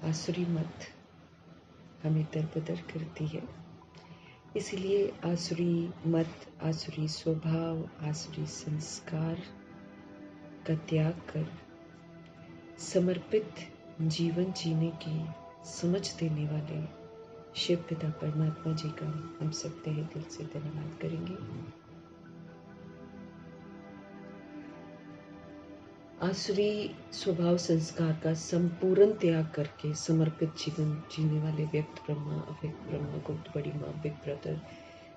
आसुरी मत हमें दरबदर करती है। इसलिए आसुरी मत, आसुरी स्वभाव, आसुरी संस्कार का त्याग कर समर्पित जीवन जीने की समझ देने वाले शिव पिता परमात्मा जी का हम सब तहे दिल से धन्यवाद करेंगे। आसुरी स्वभाव संस्कार का संपूर्ण त्याग करके समर्पित जीवन जीने वाले व्यक्त ब्रह्मा, अव्यक्त ब्रह्मा, गुप्त बड़ी माँ, big brother,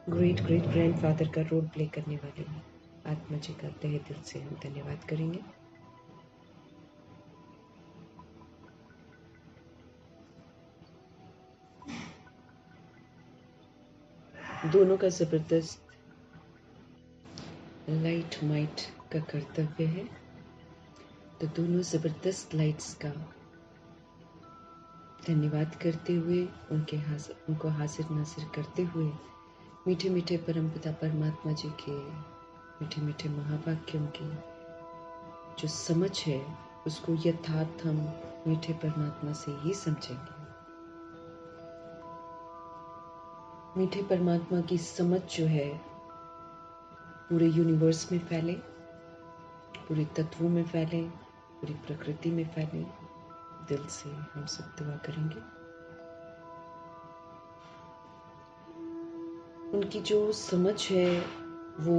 great great grandfather का रोल प्ले करने वाले आत्मा जी का तहे दिल से हम धन्यवाद करेंगे। दोनों का जबरदस्त लाइट माइट का कर्तव्य है, तो दोनों जबरदस्त लाइट्स का धन्यवाद करते हुए उनको हाजिर नाजिर करते हुए मीठे मीठे परमपिता परमात्मा जी के मीठे मीठे महावाक्यों की जो समझ है उसको यथार्थ हम मीठे परमात्मा से ही समझेंगे। मीठे परमात्मा की समझ जो है पूरे यूनिवर्स में फैले, पूरे तत्वों में फैले, पूरी प्रकृति में फैले, दिल से हम सब दुआ करेंगे। उनकी जो समझ है वो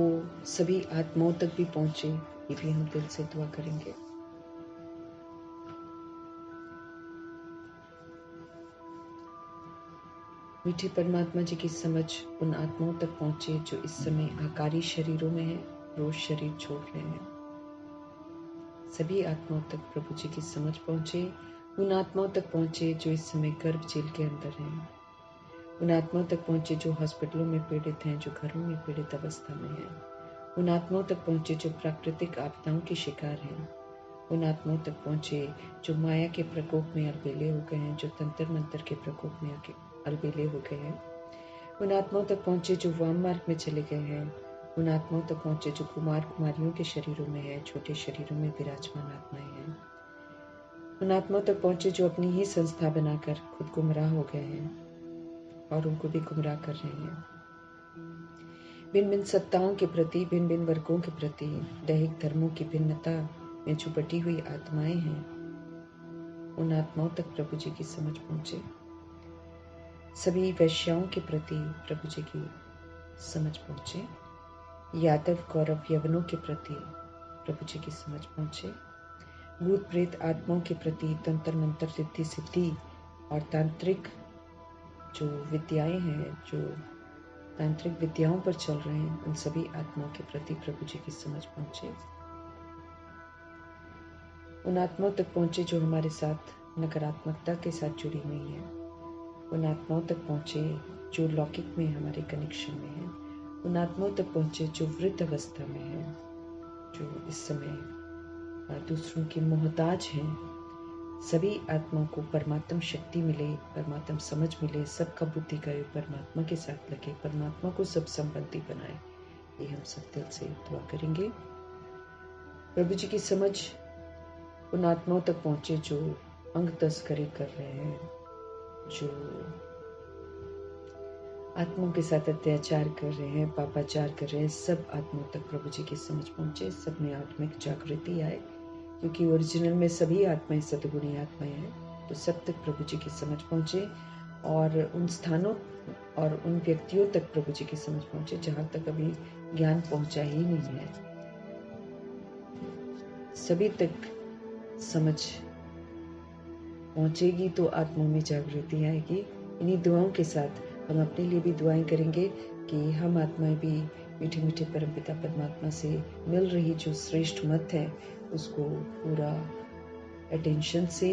सभी आत्माओं तक भी पहुंचे, ये भी हम दिल से दुआ करेंगे। मीठे परमात्मा जी की समझ उन आत्माओं तक पहुंचे जो इस समय आकारी शरीरों में है, रोज शरीर छोड़ रहे हैं। सभी आत्माओं तक प्रभु जी की समझ पहुंचे, उन आत्माओं तक पहुंचे जो इस समय गर्भ जेल के अंदर हैं, उन आत्माओं तक पहुंचे जो हॉस्पिटलों में पीड़ित हैं, जो घरों में पीड़ित अवस्था में हैं, उन आत्माओं तक पहुंचे जो प्राकृतिक आपदाओं के शिकार हैं, उन आत्माओं तक पहुंचे जो माया के प्रकोप में अलबेले हो गए हैं, जो तंत्र मंत्र के प्रकोप में अलबेले हो गए हैं, उन आत्माओं तक पहुंचे जो वाम मार्ग में चले गए हैं, उन आत्माओं तक पहुंचे जो कुमार कुमारियों के शरीरों में है, छोटे शरीरों में विराजमान आत्माएं हैं, उन आत्माओं तक पहुंचे जो अपनी ही संस्था बनाकर खुद गुमराह हो गए हैं और उनको भी गुमराह कर रहे हैं। भिन्न भिन्न सत्ताओं के प्रति, भिन्न भिन्न वर्गों के प्रति, दैहिक धर्मों की भिन्नता में जो बटी हुई आत्माएं हैं, उन आत्माओं तक प्रभु जी की समझ पहुंचे। सभी वैश्याओं के प्रति प्रभु जी की समझ पहुंचे। यादव गौरव यवनों के प्रति प्रभु जी की समझ पहुंचे। भूत प्रेत आत्माओं के प्रति तंत्र मंत्र रिद्धि सिद्धि और तांत्रिक जो विद्याएं हैं, जो तांत्रिक विद्याओं पर चल रहे हैं, उन सभी आत्माओं के प्रति प्रभु जी की समझ पहुंचे। उन आत्माओं तक पहुंचे जो हमारे साथ नकारात्मकता के साथ जुड़ी हुई हैं, उन आत्माओं तक पहुंचे जो लौकिक में हमारे कनेक्शन में है, उन आत्माओं तक पहुंचे जो वृद्ध अवस्था में है, जो इस समय दूसरों की मोहताज हैं। सभी आत्माओं को परमात्म शक्ति मिले, परमात्म समझ मिले, सबका बुद्धि का योग परमात्मा के साथ लगे, परमात्मा को सब संबंधी बनाए, ये हम सब दिल से दुआ करेंगे। प्रभु जी की समझ उन आत्माओं तक पहुंचे जो अंग तस्करी कर रहे हैं, जो आत्माओं के साथ अत्याचार कर रहे हैं, पापाचार कर रहे हैं, सब आत्माओं तक प्रभु जी की समझ पहुंचे, सब में आत्मिक जागृति आए, क्योंकि ओरिजिनल में सभी आत्माएं सद्गुणी आत्माएं हैं। तो सब तक प्रभु जी की समझ पहुंचे और उन स्थानों और उन व्यक्तियों तक प्रभु जी की समझ पहुंचे जहां तक अभी ज्ञान पहुंचा ही नहीं है। सभी तक समझ पहुंचेगी तो आत्माओं में जागृति आएगी। इन्हीं दुआओं के साथ हम अपने लिए भी दुआएं करेंगे कि हम आत्माएं भी मीठे मीठे परमपिता परमात्मा से मिल रही जो श्रेष्ठ मत है उसको पूरा अटेंशन से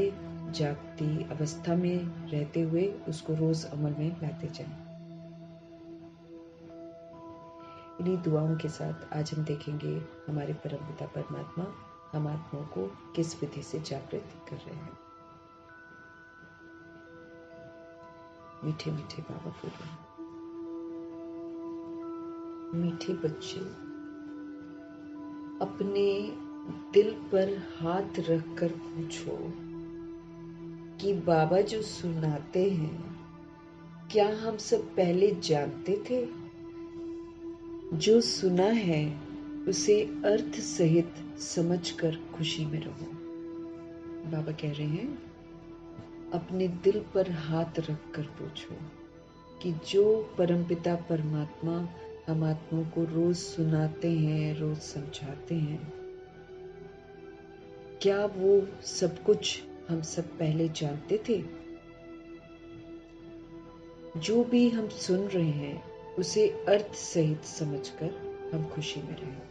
जागती अवस्था में रहते हुए उसको रोज अमल में लाते जाएं। इन्हीं दुआओं के साथ आज हम देखेंगे हमारे परमपिता परमात्मा हम आत्माओं को किस विधि से जागृत कर रहे हैं। मीठे मीठे बाबा बोले, मीठे बच्चे अपने दिल पर हाथ रखकर पूछो, कि बाबा जो सुनाते हैं, क्या हम सब पहले जानते थे? जो सुना है उसे अर्थ सहित समझकर खुशी में रहो। बाबा कह रहे हैं, अपने दिल पर हाथ रखकर पूछो कि जो परमपिता परमात्मा हम आत्माओं को रोज सुनाते हैं, रोज समझाते हैं, क्या वो सब कुछ हम सब पहले जानते थे? जो भी हम सुन रहे हैं उसे अर्थ सहित समझकर हम खुशी में रहें।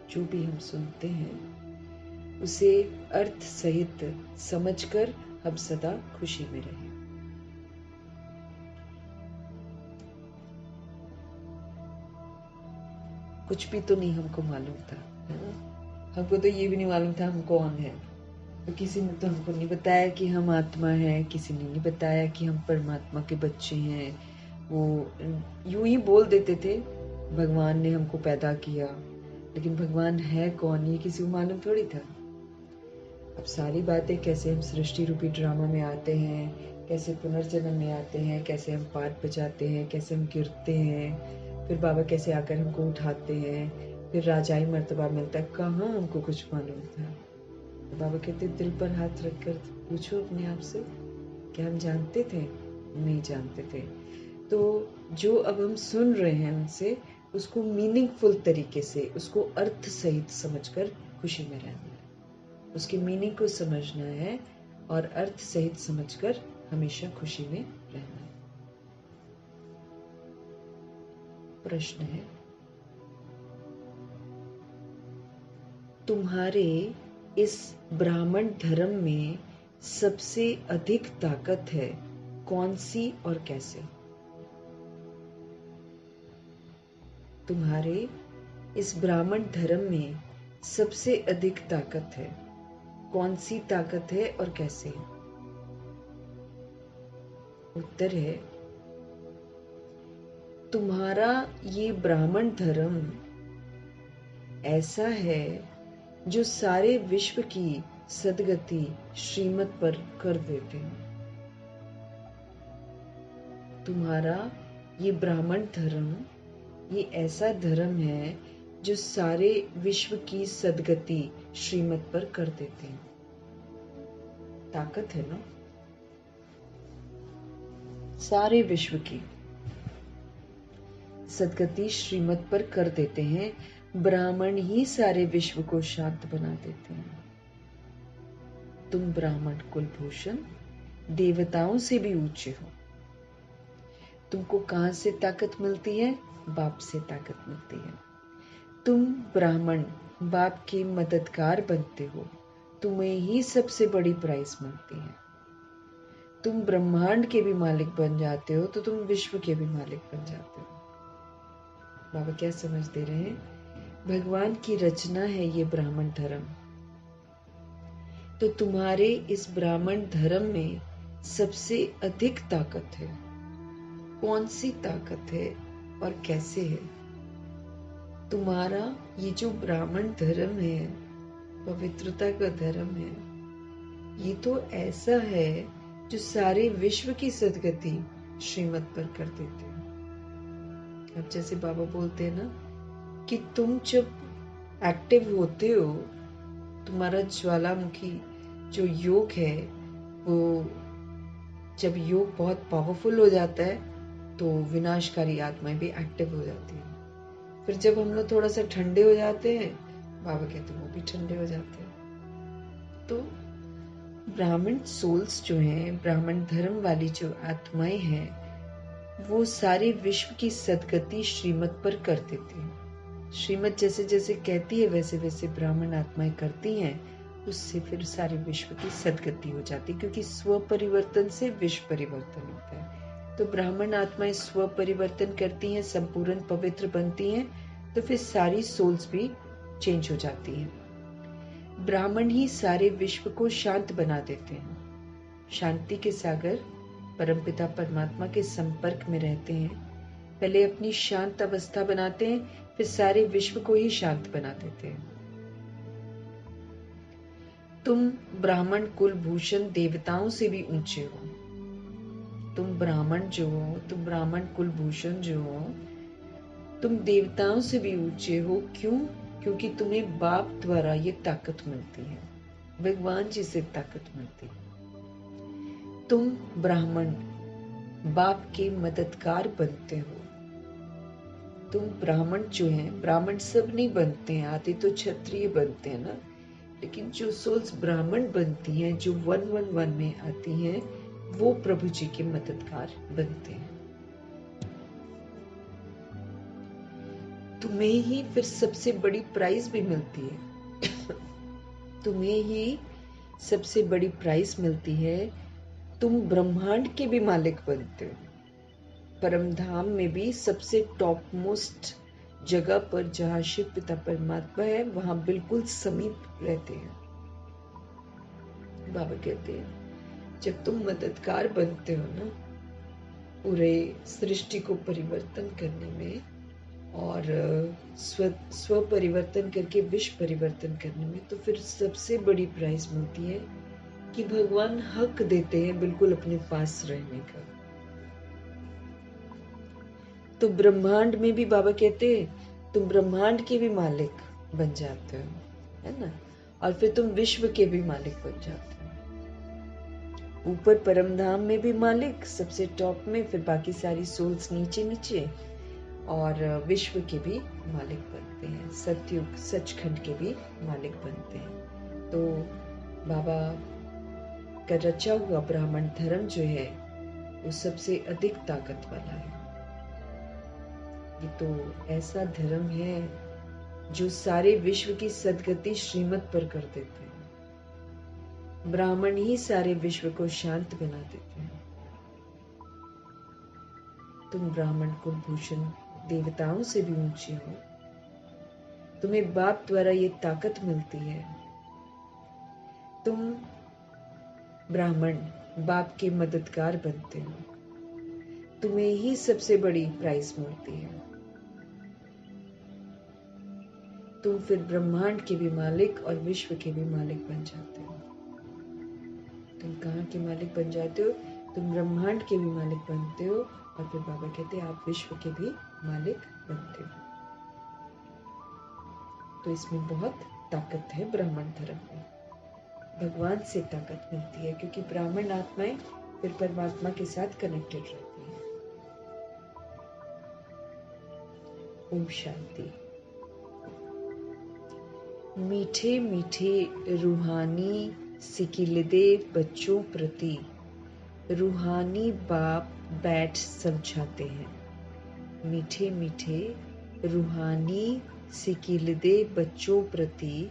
जो भी हम सुनते हैं उसे अर्थ सहित समझकर हम सदा खुशी में रहें। कुछ भी तो नहीं हमको मालूम था, है ना? हमको तो ये भी नहीं मालूम था हम कौन है। तो किसी ने तो हमको नहीं बताया कि हम आत्मा है, किसी ने नहीं बताया कि हम परमात्मा के बच्चे हैं। वो यूं ही बोल देते थे, भगवान ने हमको पैदा किया, लेकिन भगवान है कौन ये किसी को मालूम थोड़ी था। अब सारी बातें कैसे हम सृष्टि रूपी ड्रामा में आते हैं, कैसे पुनर्जन्म में आते हैं, कैसे हम पाठ बजाते हैं, कैसे हम गिरते हैं, फिर बाबा कैसे आकर हमको उठाते हैं, फिर राजाई मर्तबा मिलता है, कहाँ हमको कुछ मालूम था। तो बाबा कहते दिल पर हाथ रखकर पूछो अपने आप से, क्या हम जानते थे? नहीं जानते थे। तो जो अब हम सुन रहे हैं उनसे, उसको मीनिंगफुल तरीके से, उसको अर्थ सहित समझकर खुशी में रहना है। उसके मीनिंग को समझना है और अर्थ सहित समझकर हमेशा खुशी में रहना है। प्रश्न है, तुम्हारे इस ब्राह्मण धर्म में सबसे अधिक ताकत है कौन सी और कैसे? तुम्हारे इस ब्राह्मण धर्म में सबसे अधिक ताकत है, कौन सी ताकत है और कैसे? उत्तर है, तुम्हारा ये ब्राह्मण धर्म ऐसा है जो सारे विश्व की सदगति श्रीमत पर कर देते हैं। तुम्हारा ये ब्राह्मण धर्म ये ऐसा धर्म है जो सारे विश्व की सदगति श्रीमत पर कर देते हैं। ताकत है ना? सारे विश्व की सदगति श्रीमत पर कर देते हैं। ब्राह्मण ही सारे विश्व को शांत बना देते हैं। तुम ब्राह्मण कुलभूषण देवताओं से भी ऊंचे हो। तुमको कहां से ताकत मिलती है? बाप से ताकत मिलती है। तुम ब्राह्मण बाप के मददगार बनते हो, तुम्हें ही सबसे बड़ी प्राइज मिलती है। तुम ब्रह्मांड के भी मालिक बन जाते हो तो तुम विश्व के भी मालिक बन जाते हो। बाबा क्या समझ दे रहे हैं? भगवान की रचना है ये ब्राह्मण धर्म। तो तुम्हारे इस ब्राह्मण धर्म में सबसे अधिक ताकत है। कौन सी ताकत है और कैसे है? तुम्हारा ये जो ब्राह्मण धर्म है, पवित्रता का धर्म है, ये तो ऐसा है जो सारे विश्व की सदगति श्रीमत पर कर देते हैं। अब जैसे बाबा बोलते हैं ना कि तुम जब एक्टिव होते हो, तुम्हारा ज्वालामुखी जो योग है, वो जब योग बहुत पावरफुल हो जाता है तो विनाशकारी आत्माएं भी एक्टिव हो जाती हैं। फिर जब हम लोग थोड़ा सा ठंडे हो जाते हैं, बाबा कहते हैं वो भी ठंडे हो जाते हैं। तो ब्राह्मण सोल्स जो हैं, ब्राह्मण धर्म वाली जो आत्माएं हैं, वो सारे विश्व की सदगति श्रीमत पर कर देती हैं। श्रीमत जैसे जैसे कहती है वैसे वैसे ब्राह्मण आत्माएं करती हैं, उससे फिर सारे विश्व की सदगति हो जाती है, क्योंकि स्व परिवर्तन से विश्व परिवर्तन होता है। तो ब्राह्मण आत्माएं स्व परिवर्तन करती हैं, संपूर्ण पवित्र बनती हैं, तो फिर सारी सोल्स भी चेंज हो जाती हैं। ब्राह्मण ही सारे विश्व को शांत बना देते हैं। शांति के सागर परमपिता परमात्मा के संपर्क में रहते हैं। पहले अपनी शांत अवस्था बनाते हैं, फिर सारे विश्व को ही शांत बना देते हैं। तुम ब्राह्मण कुल भूषण देवताओं से भी ऊंचे हो। तुम ब्राह्मण जो हो, तुम ब्राह्मण कुल भूषण जो हो, तुम देवताओं से भी ऊंचे हो। क्यों? क्योंकि तुम्हें बाप द्वारा ये ताकत मिलती है, भगवान जी से ताकत मिलती है। तुम ब्राह्मण बाप के मददगार बनते हो। तुम ब्राह्मण जो हैं, ब्राह्मण सब नहीं बनते हैं, आते तो क्षत्रिय बनते हैं ना, लेकिन जो सोल्स ब्राह्मण बनती हैं, जो 111 में आती हैं, वो प्रभु जी के मददगार बनते हैं। तुम्हें ही फिर सबसे बड़ी प्राइज भी मिलती है। तुम्हें ही सबसे बड़ी प्राइज मिलती है। तुम ब्रह्मांड के भी मालिक बनते हो। परम धाम में भी सबसे टॉप मोस्ट जगह पर जहाँ शिव पिता परमात्मा है, वहां बिल्कुल समीप रहते हैं। बाबा कहते हैं जब तुम मददगार बनते हो ना पूरे सृष्टि को परिवर्तन करने में, और स्व परिवर्तन करके विश्व परिवर्तन करने में, तो फिर सबसे बड़ी प्राइज मिलती है कि भगवान हक देते हैं बिल्कुल अपने पास रहने का। तो ब्रह्मांड में भी बाबा कहते हैं तुम ब्रह्मांड के भी मालिक बन जाते हो, है ना, और फिर तुम विश्व के भी मालिक बन जाते हो। ऊपर परम धाम में भी मालिक सबसे टॉप में, फिर बाकी सारी सोल्स नीचे नीचे, और विश्व के भी मालिक बनते हैं, सतयुग सचखंड के भी मालिक बनते हैं। तो बाबा का रचा हुआ ब्राह्मण धर्म जो है वो सबसे अधिक ताकत वाला है। ये तो ऐसा धर्म है जो सारे विश्व की सदगति श्रीमत पर कर देते हैं। ब्राह्मण ही सारे विश्व को शांत बना देते हैं। तुम ब्राह्मण कुल भूषण देवताओं से भी ऊंचे हो। तुम्हें बाप द्वारा ये ताकत मिलती है। तुम ब्राह्मण बाप के मददगार बनते हो। तुम्हें ही सबसे बड़ी प्राइज मिलती है। तुम फिर ब्रह्मांड के भी मालिक और विश्व के भी मालिक बन जाते हो। तुम कहाँ के मालिक बन जाते हो? तुम ब्रह्मांड के भी मालिक बनते हो, और फिर बाबा कहते हैं आप विश्व के भी मालिक बनते हो। तो इसमें बहुत ताकत है ब्राह्मण धर्म में। भगवान से ताकत मिलती है, क्योंकि ब्राह्मण आत्माएं फिर परमात्मा के साथ कनेक्टेड रहती हैं। ओम शांति। मीठे मीठे रूहानी सिकिलदे बच्चों प्रति रूहानी बाप बैठ समझाते हैं। मीठे मीठे रूहानी सिकिलदे बच्चों प्रति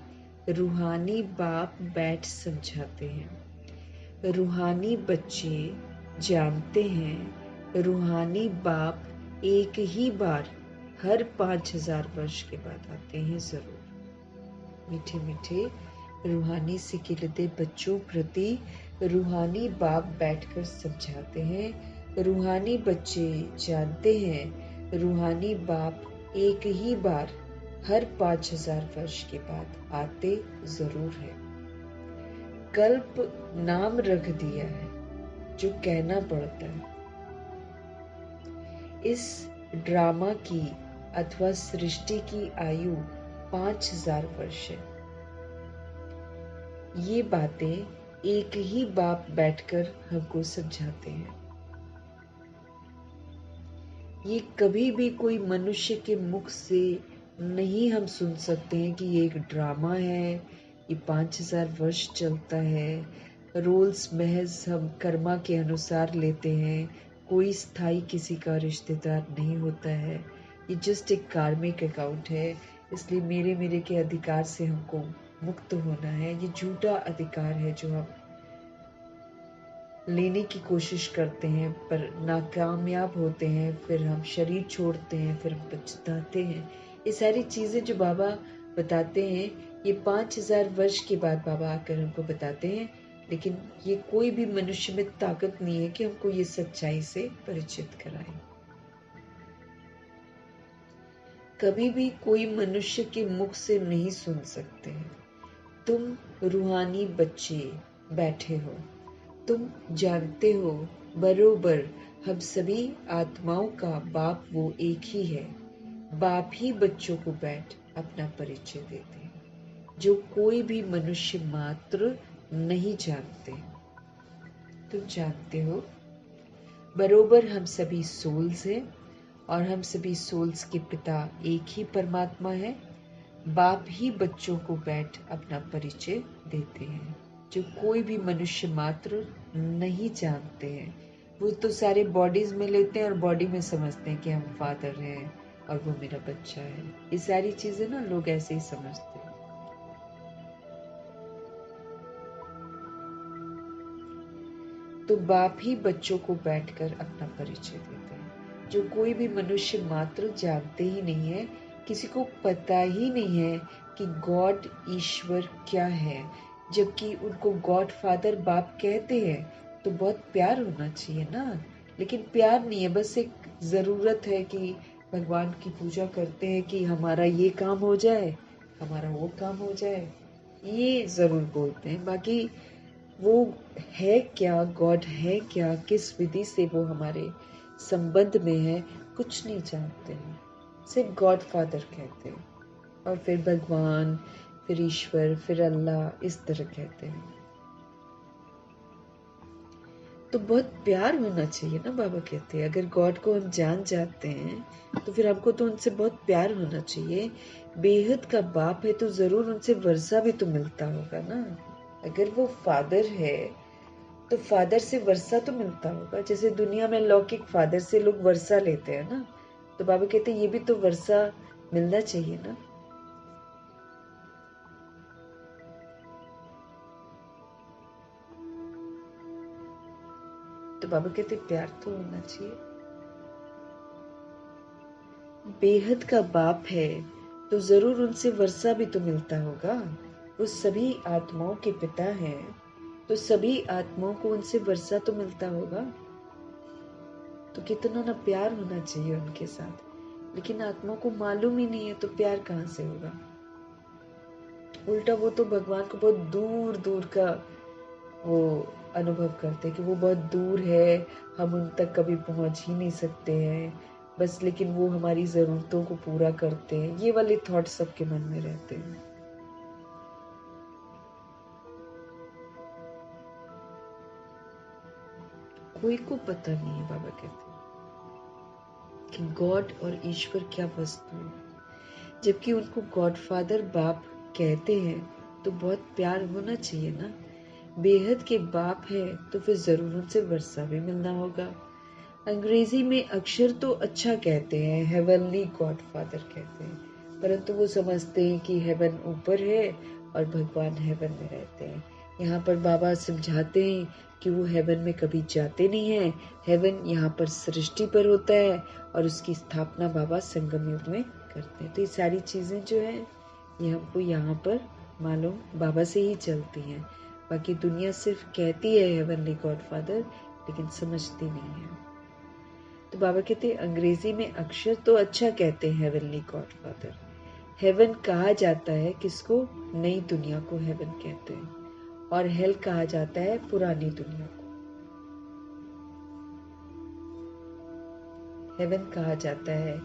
रूहानी बाप बैठ समझाते हैं। रूहानी बच्चे जानते हैं रूहानी बाप एक ही बार हर 5000 वर्ष के बाद आते हैं जरूर। मीठे मीठे रूहानी सिकिलदे बच्चों प्रति रूहानी बाप बैठकर समझाते हैं। रूहानी बच्चे जानते हैं रूहानी बाप एक ही बार हर 5000 वर्ष के बाद आते जरूर है। कल्प नाम रख दिया है जो कहना पड़ता है। इस ड्रामा की अथवा सृष्टि की आयु 5000 वर्ष है। ये बातें एक ही बाप बैठकर हमको समझाते हैं। ये कभी भी कोई मनुष्य के मुख से नहीं हम सुन सकते हैं कि ये एक ड्रामा है, ये 5000 वर्ष चलता है। रोल्स महज हम कर्मा के अनुसार लेते हैं। कोई स्थायी किसी का रिश्तेदार नहीं होता है। ये जस्ट एक कार्मिक अकाउंट है, इसलिए मेरे मेरे के अधिकार से हमको मुक्त होना है। ये झूठा अधिकार है जो हम लेने की कोशिश करते हैं पर नाकामयाब होते हैं, फिर हम शरीर छोड़ते हैं, फिर पछताते हैं। ये सारी चीजें जो बाबा बताते हैं ये 5000 वर्ष के बाद बाबा आकर हमको बताते हैं, लेकिन ये कोई भी मनुष्य में ताकत नहीं है कि हमको ये सच्चाई से परिचित कराए। कभी भी कोई मनुष्य के मुख से नहीं सुन सकते हैं। तुम रूहानी बच्चे बैठे हो, तुम जानते हो बरोबर हम सभी आत्माओं का बाप वो एक ही है। बाप ही बच्चों को बैठ अपना परिचय देते हैं, जो कोई भी मनुष्य मात्र नहीं जानते। तुम जानते हो बरोबर हम सभी सोल्स हैं और हम सभी सोल्स के पिता एक ही परमात्मा है। बाप ही बच्चों को बैठ अपना परिचय देते हैं, जो कोई भी मनुष्य मात्र नहीं जानते हैं। वो तो सारे बॉडीज में लेते हैं और बॉडी में समझते हैं कि हम फादर हैं और वो मेरा बच्चा है। ये सारी चीजें ना लोग ऐसे ही समझते हैं। तो बाप ही बच्चों को बैठकर अपना परिचय देते हैं, जो कोई भी मनुष्य मात्र जानते ही नहीं है, किसी को पता ही नहीं है कि गॉड ईश्वर क्या है, जबकि उनको गॉड फादर बाप कहते हैं। तो बहुत प्यार होना चाहिए ना, लेकिन प्यार नहीं है, बस एक जरूरत है कि भगवान की पूजा करते हैं कि हमारा ये काम हो जाए, हमारा वो काम हो जाए, ये जरूर बोलते हैं। बाकी वो है क्या, गॉड है क्या, किस विधि से वो हमारे संबंध में है, कुछ नहीं जानते हैं। सिर्फ गॉड फादर कहते हैं और फिर भगवान, फिर ईश्वर, फिर अल्लाह, इस तरह कहते हैं। तो बहुत प्यार होना चाहिए ना, बाबा कहते हैं अगर गॉड को हम जान जाते हैं तो फिर हमको तो उनसे बहुत प्यार होना चाहिए। बेहद का बाप है तो जरूर उनसे वर्षा भी तो मिलता होगा ना। अगर वो फादर है तो फादर से वर्षा तो मिलता होगा, जैसे दुनिया में लौकिक फादर से लोग वर्षा लेते हैं ना। तो बाबा कहते हैं ये भी तो वर्षा मिलना चाहिए ना। तो बाबा कहते प्यार तो होना चाहिए। बेहद का बाप है तो जरूर उनसे वर्षा भी तो मिलता होगा। वो सभी आत्माओं के पिता हैं, तो सभी आत्माओं को उनसे वर्षा तो मिलता होगा। तो कितना ना प्यार होना चाहिए उनके साथ, लेकिन आत्माओं को मालूम ही नहीं है तो प्यार कहाँ से होगा। उल्टा वो तो भगवान को बहुत दूर दूर का वो अनुभव करते हैं कि वो बहुत दूर है, हम उन तक कभी पहुंच ही नहीं सकते हैं बस, लेकिन वो हमारी जरूरतों को पूरा करते हैं। ये वाले थॉट सबके मन में रहते हैं। कोई को पता नहीं है, बाबा कहते हैं कि गॉड और ईश्वर क्या वस्तु है, जबकि उनको गॉड फादर बाप कहते हैं। तो बहुत प्यार होना चाहिए ना। बेहद के बाप है तो फिर जरूर उनसे वर्षा भी मिलना होगा। अंग्रेजी में अक्षर तो अच्छा कहते हैं, हेवनली गॉड फादर कहते हैं, परंतु वो समझते हैं कि हेवन ऊपर है और भगवान हेवन में रहते हैं। यहाँ पर बाबा समझाते हैं कि वो हेवन में कभी जाते नहीं हैं। हेवन यहाँ पर सृष्टि पर होता है और उसकी स्थापना बाबा संगम युग में करते हैं। तो ये सारी चीजें जो है ये हमको यहाँ पर मालूम बाबा से ही चलती हैं। बाकी दुनिया सिर्फ कहती है हेवनली गॉड फादर, लेकिन समझती नहीं है। तो बाबा कहते हैं अंग्रेजी में अक्षर तो अच्छा कहते हैं हेवनली गॉड फादर। हेवन कहा जाता है किसको? नई दुनिया को हेवन कहते हैं, और हेल कहा जाता है पुरानी दुनिया को। हेवन कहा जाता है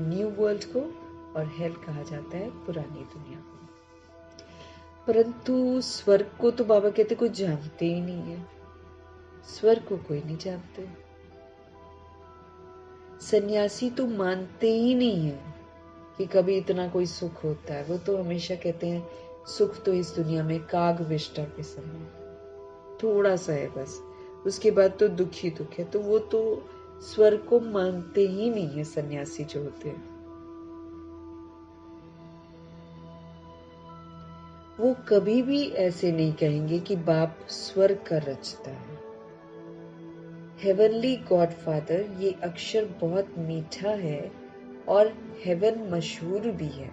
न्यू वर्ल्ड को और हेल कहा जाता है पुरानी दुनिया को। परंतु स्वर्ग को तो बाबा कहते कोई जानते ही नहीं है। स्वर्ग को कोई नहीं जानते। सन्यासी तो मानते ही नहीं है कि कभी इतना कोई सुख होता है। वो तो हमेशा कहते हैं सुख तो इस दुनिया में काग विष्टा के समान थोड़ा सा है बस, उसके बाद तो दुख ही दुख है। तो वो तो स्वर्ग को मानते ही नहीं है सन्यासी जो होते हैं। वो कभी भी ऐसे नहीं कहेंगे कि बाप स्वर्ग का रचता है। हेवनली गॉड फादर ये अक्षर बहुत मीठा है और हेवन मशहूर भी है।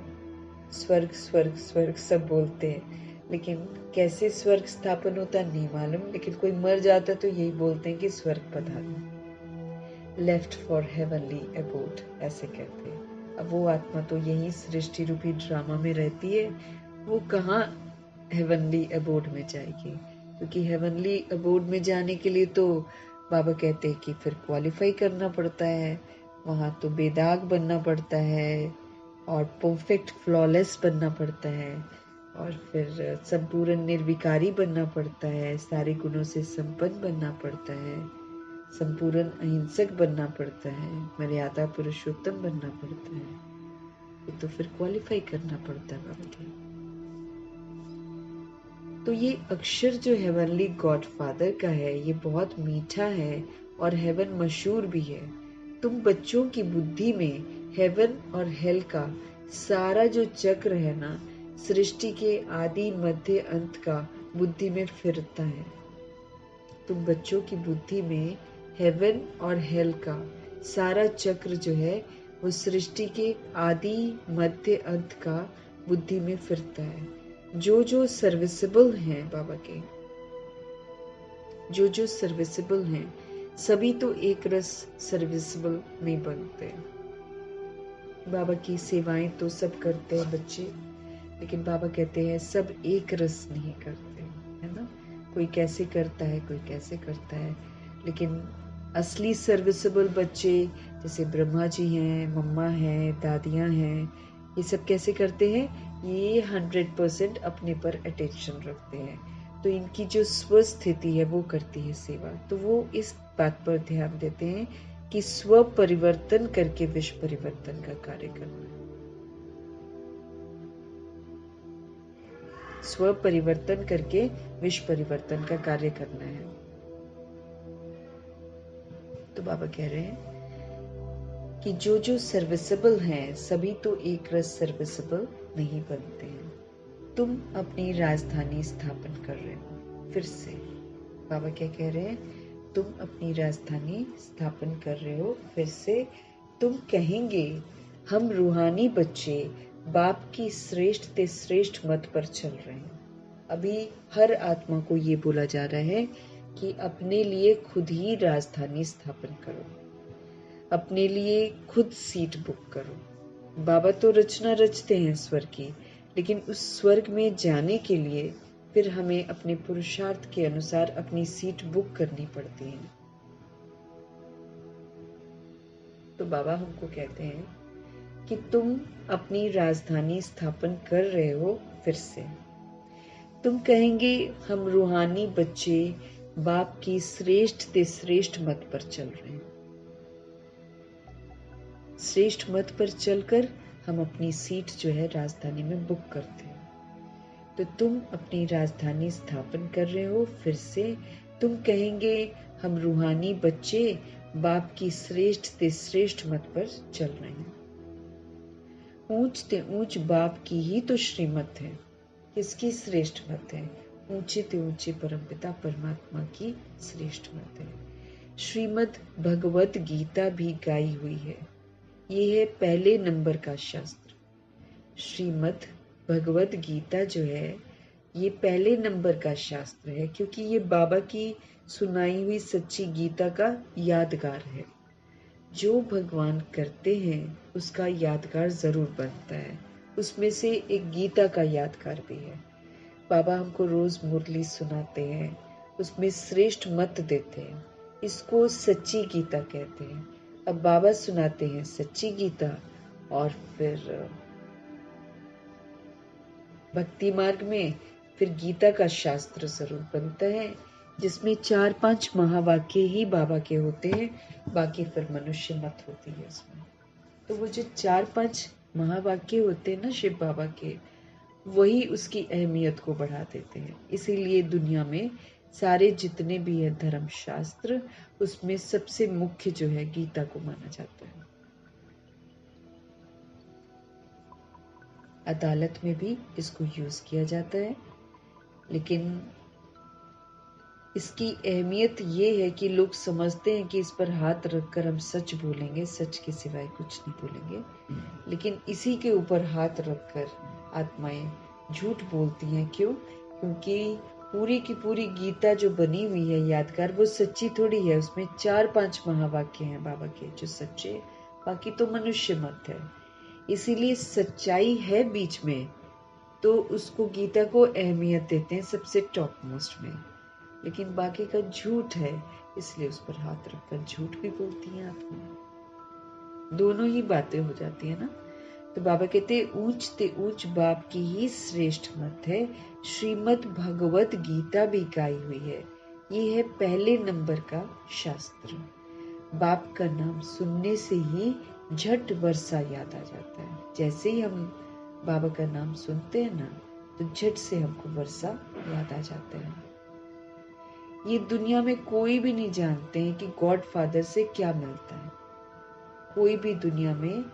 स्वर्ग स्वर्ग स्वर्ग सब बोलते हैं, लेकिन कैसे स्वर्ग स्थापन होता है नहीं मालूम। लेकिन कोई मर जाता है तो यही बोलते हैं कि स्वर्ग पधारा, लेफ्ट फॉर हेवनली अबोड, ऐसे कहते हैं। अब वो आत्मा तो यही सृष्टि रूपी ड्रामा में रहती है। वो कहाँ हेवनली अबोर्ड में जाएगी, क्योंकि हेवनली अबोर्ड में जाने के लिए तो बाबा कहते हैं कि फिर क्वालिफाई करना पड़ता है, वहां तो बेदाग बनना पड़ता है और परफेक्ट फ्लॉलेस बनना पड़ता है और फिर संपूर्ण निर्विकारी बनना पड़ता है, सारे गुणों से संपन्न बनना पड़ता है, संपूर्ण अहिंसक बनना पड़ता है, मर्यादा पुरुषोत्तम बनना पड़ता है। ये तो फिर क्वालिफाई करना पड़ता है बाबा के। तो ये अक्षर जो हेवनली गॉडफादर का है, ये बहुत मीठा है और हेवन मशहूर भी है। तुम बच्चों की बुद्धि में हेवन और हेल का सारा जो चक्र है ना, सृष्टि के आदि मध्य अंत का बुद्धि में फिरता है। तुम बच्चों की बुद्धि में हेवन और हेल का सारा चक्र जो है वो सृष्टि के आदि मध्य अंत का बुद्धि में फिरता है। जो सर्विसेबल हैं बाबा के, जो सर्विसेबल हैं, सभी तो एक रस सर्विसेबल नहीं बनते। बाबा की सेवाएं तो सब करते हैं बच्चे, लेकिन बाबा कहते हैं सब एक रस नहीं करते, है ना। कोई कैसे करता है, कोई कैसे करता है, लेकिन असली सर्विसेबल बच्चे जैसे ब्रह्मा जी हैं, मम्मा हैं, दादियां हैं, ये सब कैसे करते हैं, ये 100% अपने पर अटेंशन रखते हैं। तो इनकी जो स्वस्थिति है वो करती है सेवा। तो वो इस बात पर ध्यान देते हैं कि स्व परिवर्तन करके विश्व परिवर्तन का कार्य करना है। स्व परिवर्तन करके विश्व परिवर्तन का कार्य करना है। तो बाबा कह रहे हैं कि जो सर्विसेबल हैं, सभी तो एक रस सर्विसेबल नहीं बनते हैं। तुम अपनी राजधानी स्थापन कर रहे हो। फिर से बाबा क्या कह रहे हैं, तुम अपनी राजधानी स्थापन कर रहे हो। फिर से तुम कहेंगे हम रूहानी बच्चे बाप की श्रेष्ठ ते श्रेष्ठ मत पर चल रहे हैं। अभी हर आत्मा को ये बोला जा रहा है कि अपने लिए खुद ही राजधानी स्थापन करो, अपने लिए खुद सीट बुक करो। बाबा तो रचना रचते हैं स्वर्ग की, लेकिन उस स्वर्ग में जाने के लिए फिर हमें अपने पुरुषार्थ के अनुसार अपनी सीट बुक करनी पड़ती है। तो बाबा हमको कहते हैं कि तुम अपनी राजधानी स्थापन कर रहे हो। फिर से तुम कहेंगे हम रूहानी बच्चे बाप की श्रेष्ठ ते श्रेष्ठ मत पर चल रहे हैं। श्रेष्ठ मत पर चलकर हम अपनी सीट जो है राजधानी में बुक करते हैं। तो तुम अपनी राजधानी स्थापन कर रहे हो। फिर से तुम कहेंगे हम रूहानी बच्चे बाप की श्रेष्ठ ते श्रेष्ठ मत पर चल रहे हैं। ऊंच ते ऊंच बाप की ही तो श्रीमत है। किसकी श्रेष्ठ मत है? ऊंचे ते ऊंचे परमपिता परमात्मा की श्रेष्ठ मत है। श्रीमद् भगवत गीता भी गाई हुई है। ये है पहले नंबर का शास्त्र। श्रीमद् भगवत गीता जो है ये पहले नंबर का शास्त्र है, क्योंकि ये बाबा की सुनाई हुई सच्ची गीता का यादगार है। जो भगवान करते हैं उसका यादगार जरूर बनता है। उसमें से एक गीता का यादगार भी है। बाबा हमको रोज मुरली सुनाते हैं, उसमें श्रेष्ठ मत देते हैं, इसको सच्ची गीता कहते हैं। अब बाबा सुनाते हैं सच्ची गीता, और फिर भक्ति मार्ग में फिर गीता का शास्त्र जरूर बनता है, जिसमें 4-5 महावाक्य ही बाबा के होते हैं, बाकी फिर मनुष्य मत होती है उसमें। तो वो जो 4-5 महावाक्य होते हैं ना शिव बाबा के, वही उसकी अहमियत को बढ़ा देते हैं। इसीलिए दुनिया में सारे जितने भी है धर्म शास्त्र, उसमें सबसे मुख्य जो है गीता को माना जाता है। अदालत में भी इसको यूज किया जाता है, लेकिन इसकी अहमियत ये है कि लोग समझते हैं कि इस पर हाथ रखकर हम सच बोलेंगे, सच के सिवाय कुछ नहीं बोलेंगे, लेकिन इसी के ऊपर हाथ रखकर आत्माएं झूठ बोलती हैं। क्यों? क्योंकि पूरी की पूरी गीता जो बनी हुई है यादगार, वो सच्ची थोड़ी है। उसमें 4-5 महावाक्य हैं बाबा के जो सच्चे, बाकी तो मनुष्य मत है। इसीलिए सच्चाई है बीच में, तो उसको गीता को अहमियत देते हैं सबसे टॉप मोस्ट में, लेकिन बाकी का झूठ है, इसलिए उस पर हाथ रखकर झूठ भी बोलती है आत्मा। दोनों ही बातें हो जाती है ना। तो बाबा कहते ऊंच ते ऊंच बाप की ही श्रेष्ठ मत है, श्रीमद् भगवत गीता भी गाई हुई है। ये है पहले नंबर का शास्त्र। बाप का नाम सुनने से ही झट वर्षा याद आ जाता है। जैसे ही हम बाबा का नाम सुनते हैं ना, तो झट से हमको वर्षा याद आ जाता है। ये दुनिया में कोई भी नहीं जानते हैं कि गॉड फादर से क्या मिलता है। कोई भी दुनिया में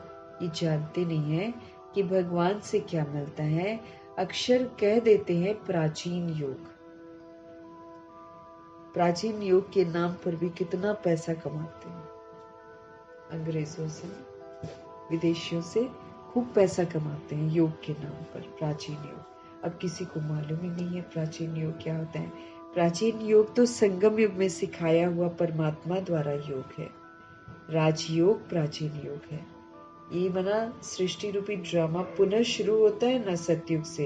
ये जानते नहीं है कि भगवान से क्या मिलता है। अक्षर कह देते हैं प्राचीन योग। प्राचीन योग के नाम पर भी कितना पैसा कमाते हैं। अंग्रेजों से, विदेशियों से खूब पैसा कमाते हैं योग के नाम पर, प्राचीन योग। अब किसी को मालूम ही नहीं है प्राचीन योग क्या होता है। प्राचीन योग तो संगम युग में सिखाया हुआ परमात्मा द्वारा योग है। राजयोग प्राचीन योग है। ये बना सृष्टि रूपी ड्रामा पुनः शुरू होता है ना सतयुग से,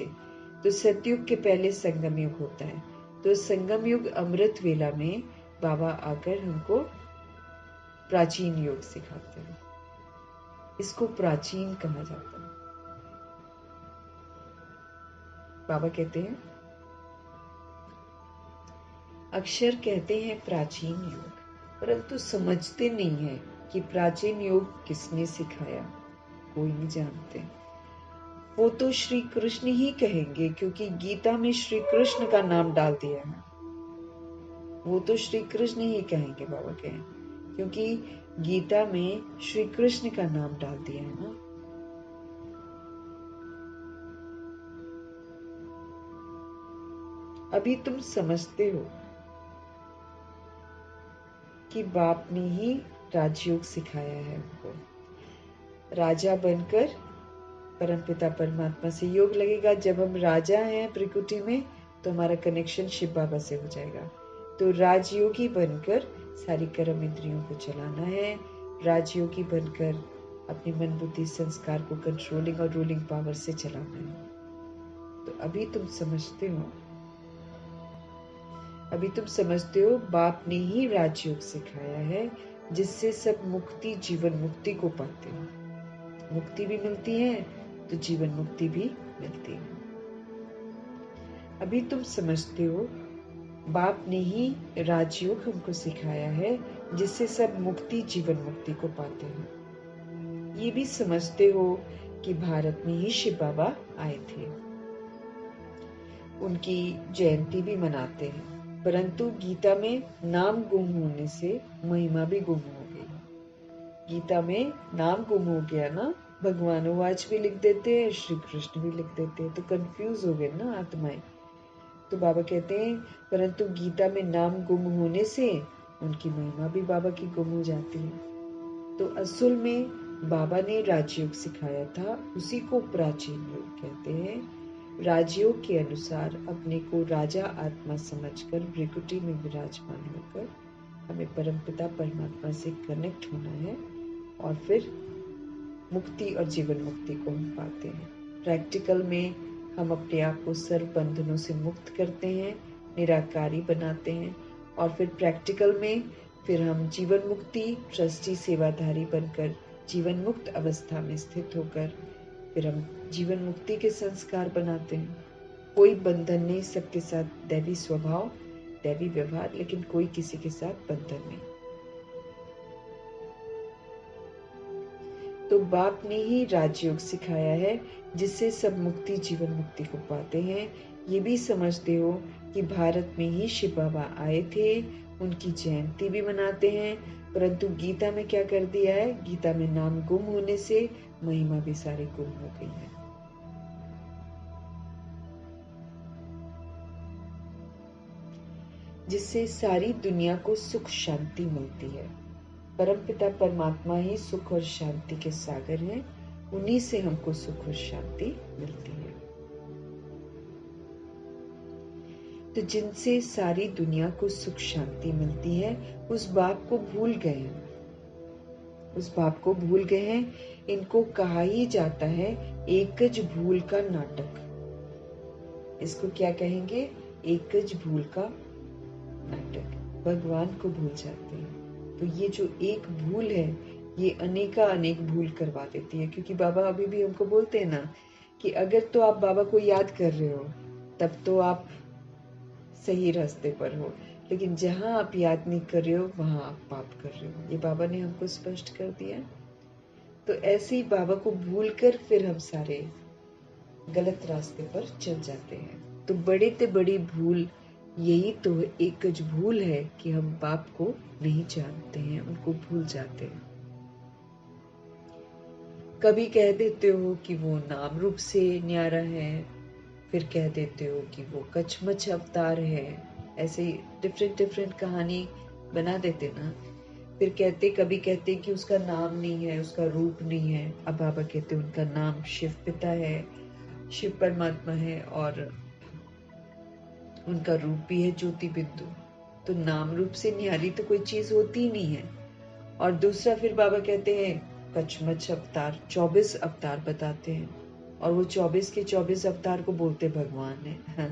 तो सतयुग के पहले संगम युग होता है। तो संगम युग अमृत वेला में बाबा आकर हमको प्राचीन योग सिखाते हैं। इसको प्राचीन कहा जाता है। बाबा कहते हैं अक्षर कहते हैं प्राचीन योग, परंतु समझते नहीं है कि प्राचीन योग किसने सिखाया। कोई नहीं जानते। वो तो श्री कृष्ण ही कहेंगे, क्योंकि गीता में श्री कृष्ण का नाम डाल दिया है। वो तो श्री कृष्ण ही कहेंगे, बाबा कहें, क्योंकि गीता में श्री कृष्ण का नाम डाल दिया है ना। अभी तुम समझते हो कि बाप ने ही राजयोग सिखाया है हमको। राजा बनकर परमपिता परमात्मा से योग लगेगा। जब हम राजा हैं प्रकृति में, तो हमारा कनेक्शन शिव बाबा से हो जाएगा। तो राजयोगी बनकर सारी कर्म इंद्रियों को चलाना है। राजयोगी बनकर अपनी मन बुद्धि संस्कार को कंट्रोलिंग और रूलिंग पावर से चलाना है। तो अभी तुम समझते हो, बाप ने ही राजयोग सिखाया है, जिससे सब मुक्ति, जीवन मुक्ति को पाते हैं। मुक्ति भी मिलती है तो जीवन मुक्ति भी मिलती है। अभी तुम समझते हो बाप ने ही राजयोग हमको सिखाया है, जिससे सब मुक्ति, जीवन मुक्ति को पाते हैं। ये भी समझते हो कि भारत में ही शिव बाबा आए थे। उनकी जयंती भी मनाते हैं, परंतु गीता में नाम गुम होने से महिमा भी गुम हो गई। गीता में नाम गुम हो गया ना, भगवान वाच भी लिख देते हैं, श्री कृष्ण भी लिख देते हैं, तो कंफ्यूज हो गए ना आत्माएं। तो बाबा कहते हैं परंतु गीता में नाम गुम होने से उनकी महिमा भी बाबा की गुम हो जाती है। तो असल में बाबा ने राजयोग सिखाया था, उसी को प्राचीन योग कहते हैं। राजयोग के अनुसार अपने को राजा आत्मा समझकर भृकुटी में विराजमान होकर हमें परमपिता परमात्मा से कनेक्ट होना है, और फिर मुक्ति और जीवन मुक्ति को हम पाते हैं। प्रैक्टिकल में हम अपने आप को सर्व बंधनों से मुक्त करते हैं, निराकारी बनाते हैं, और फिर प्रैक्टिकल में फिर हम जीवन मुक्ति ट्रस्टी सेवाधारी बनकर जीवन मुक्त अवस्था में स्थित होकर फिर हम जीवन मुक्ति के संस्कार बनाते हैं। कोई बंधन नहीं, सबके साथ दैवी स्वभाव, दैवी व्यवहार, लेकिन कोई किसी के साथ बंधन नहीं। तो बाप ने ही राजयोग सिखाया है, जिससे सब मुक्ति, जीवन मुक्ति को पाते हैं। ये भी समझते हो कि भारत में ही शिव बाबा आए थे, उनकी जयंती भी मनाते हैं, परंतु गीता में क्या कर दिया है, गीता में नाम गुम होने से महिमा भी सारी गुम हो गई है। जिससे सारी दुनिया को सुख शांति मिलती है। परमपिता परमात्मा ही सुख और शांति के सागर हैं, उन्हीं से हमको सुख और शांति मिलती है। तो जिनसे सारी दुनिया को सुख शांति मिलती है, उस बाप को भूल गए हैं। इनको कहा ही जाता है एकज भूल का नाटक। इसको क्या कहेंगे? एकज भूल का नाटक। भगवान को भूल जाते हैं। तो ये जो एक भूल है, ये अनेका अनेक भूल करवा देती है। क्योंकि बाबा अभी भी हमको बोलते हैं ना कि अगर तो आप बाबा को याद कर रहे हो तब तो आप सही रास्ते पर हो, लेकिन जहां आप याद नहीं कर रहे हो वहां आप पाप कर रहे हो। ये बाबा ने हमको स्पष्ट कर दिया। तो ऐसे ही बाबा को भूल कर फिर हम सारे गलत रास्ते पर चल जाते हैं। तो बड़े से बड़ी भूल यही तो एकज भूल है कि हम बाप को नहीं जानते हैं, उनको भूल जाते हैं। कभी कह देते हो कि वो नाम रूप से न्यारा है, फिर कह देते हो कि वो कचमच अवतार है। ऐसे ही डिफरेंट डिफरेंट कहानी बना देते ना। फिर कभी कहते कि उसका नाम नहीं है, उसका रूप नहीं है। अब बाबा कहते उनका नाम शिव पिता है, शिव परमात्मा है, और उनका रूप भी है ज्योति बिंदु। तो नाम रूप से न्यारी तो कोई चीज होती ही नहीं है। और दूसरा फिर बाबा कहते हैं कचमच अवतार, 24 अवतार बताते हैं, और वो 24 के 24 अवतार को बोलते भगवान है। हाँ।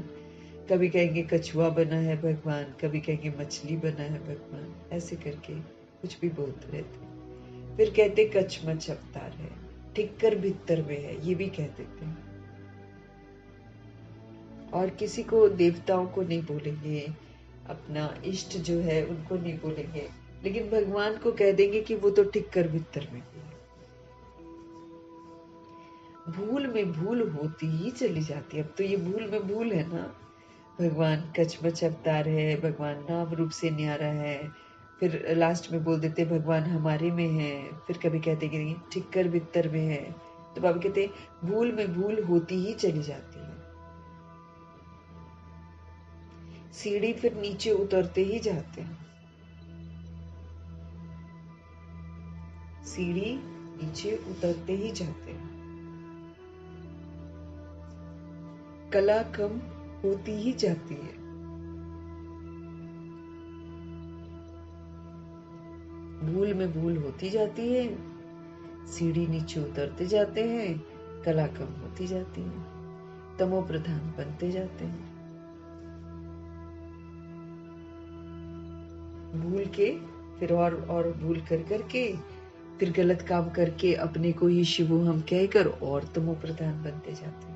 कभी कहेंगे कछुआ बना है भगवान, कभी कहेंगे मछली बना है भगवान, ऐसे करके कुछ भी बोलते रहते। फिर कहते कचमच अवतार है, ठिक्कर भित्तर में है, ये भी कह देते हैं। और किसी को, देवताओं को नहीं बोलेंगे, अपना इष्ट जो है उनको नहीं बोलेंगे, लेकिन भगवान को कह देंगे कि वो तो ठिक्कर भित्तर में है। भूल में भूल होती ही चली जाती है। अब तो ये भूल में भूल है ना। भगवान कचमच अवतार है, भगवान नाम रूप से न्यारा है, फिर लास्ट में बोल देते भगवान हमारे में है, फिर कभी कहते कि ठिक्कर भित्तर में है। तो बाबा कहते भूल में भूल होती ही चली जाती है। सीढ़ी फिर नीचे उतरते ही जाते हैं। सीढ़ी नीचे उतरते ही जाते हैं। कला कम होती ही जाती है। भूल में भूल होती जाती है, सीढ़ी नीचे उतरते जाते हैं, कला कम होती जाती है, तमो प्रधान बनते जाते हैं। भूल के फिर और भूल कर करके, फिर गलत काम करके अपने को ही शिवो हम कहकर और तमो प्रधान बनते जाते हैं।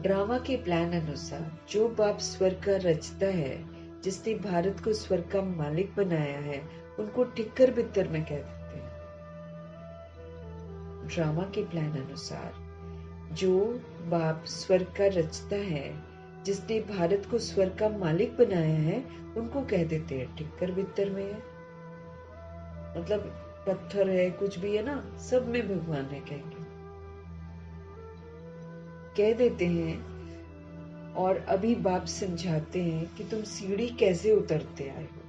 ड्रामा के प्लान अनुसार जो बाप स्वर्ग का रचता है, जिसने भारत को स्वर्ग का मालिक बनाया है, उनको ठिक्कर बित्तर में कह देते हैं। ड्रामा के प्लान अनुसार जो बाप स्वर्ग का रचता है, जिसने भारत को स्वर्ग का मालिक बनाया है, उनको कह देते हैं ठिक्कर बित्तर में है। मतलब पत्थर है, कुछ भी है ना, सब में भगवान है कहेंगे, कह देते हैं। और अभी बाप समझाते हैं कि तुम सीढ़ी कैसे उतरते आए हो।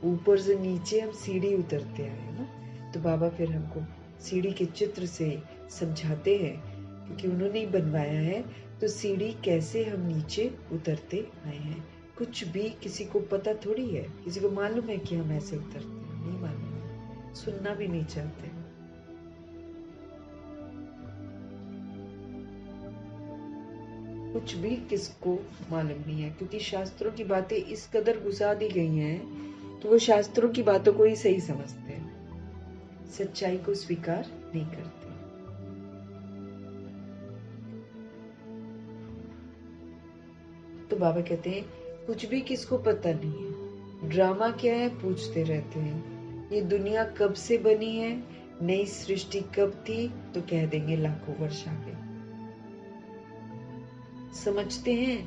ऊपर से नीचे हम सीढ़ी उतरते आए ना। तो बाबा फिर हमको सीढ़ी के चित्र से समझाते हैं, क्योंकि उन्होंने ही बनवाया है। तो सीढ़ी कैसे हम नीचे उतरते आए हैं, कुछ भी किसी को पता थोड़ी है। किसी को मालूम है कि हम ऐसे उतरते हैं? नहीं मालूम है, सुनना भी नहीं चाहते। कुछ भी किसको मालूम नहीं है, क्योंकि शास्त्रों की बातें इस कदर घुसा दी गई हैं, तो वो शास्त्रों की बातों को ही सही समझते हैं, सच्चाई को स्वीकार नहीं करते। तो बाबा कहते हैं कुछ भी किसको पता नहीं है। ड्रामा क्या है पूछते रहते हैं। ये दुनिया कब से बनी है, नई सृष्टि कब थी, तो कह देंगे लाखों वर्ष आगे। समझते हैं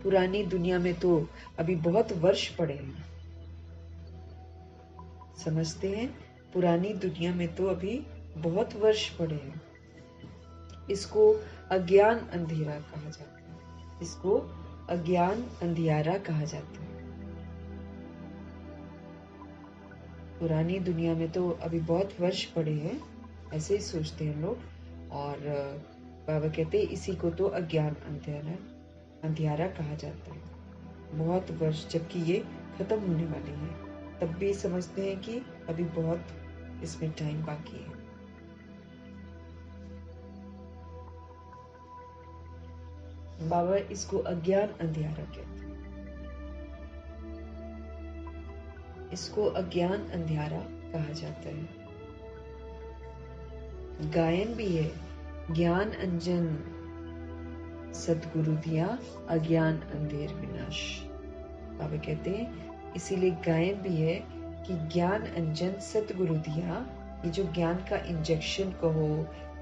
पुरानी दुनिया में तो अभी बहुत वर्ष पड़े हैं। समझते हैं पुरानी दुनिया में तो अभी बहुत वर्ष पड़े हैं। इसको अज्ञान अंधेरा कहा जाता है। इसको अज्ञान अंधियारा कहा जाता है। पुरानी दुनिया में तो अभी बहुत वर्ष पड़े हैं, ऐसे ही सोचते हैं लोग। और बाबा कहते हैं इसी को तो अज्ञान अंधियारा कहा जाता है। बहुत वर्ष, जबकि ये खत्म होने वाली है, तब भी समझते हैं कि अभी बहुत इसमें टाइम बाकी है। बाबा इसको अज्ञान अंधियारा कहते हैं। इसको अज्ञान अंधियारा कहा जाता है। गायन भी है, ज्ञान अंजन सतगुरु दिया, अज्ञान अंधेर विनाश। बाबा कहते हैं इसीलिए गायन भी है कि ज्ञान अंजन सतगुरु दिया। ये जो ज्ञान का इंजेक्शन कहो,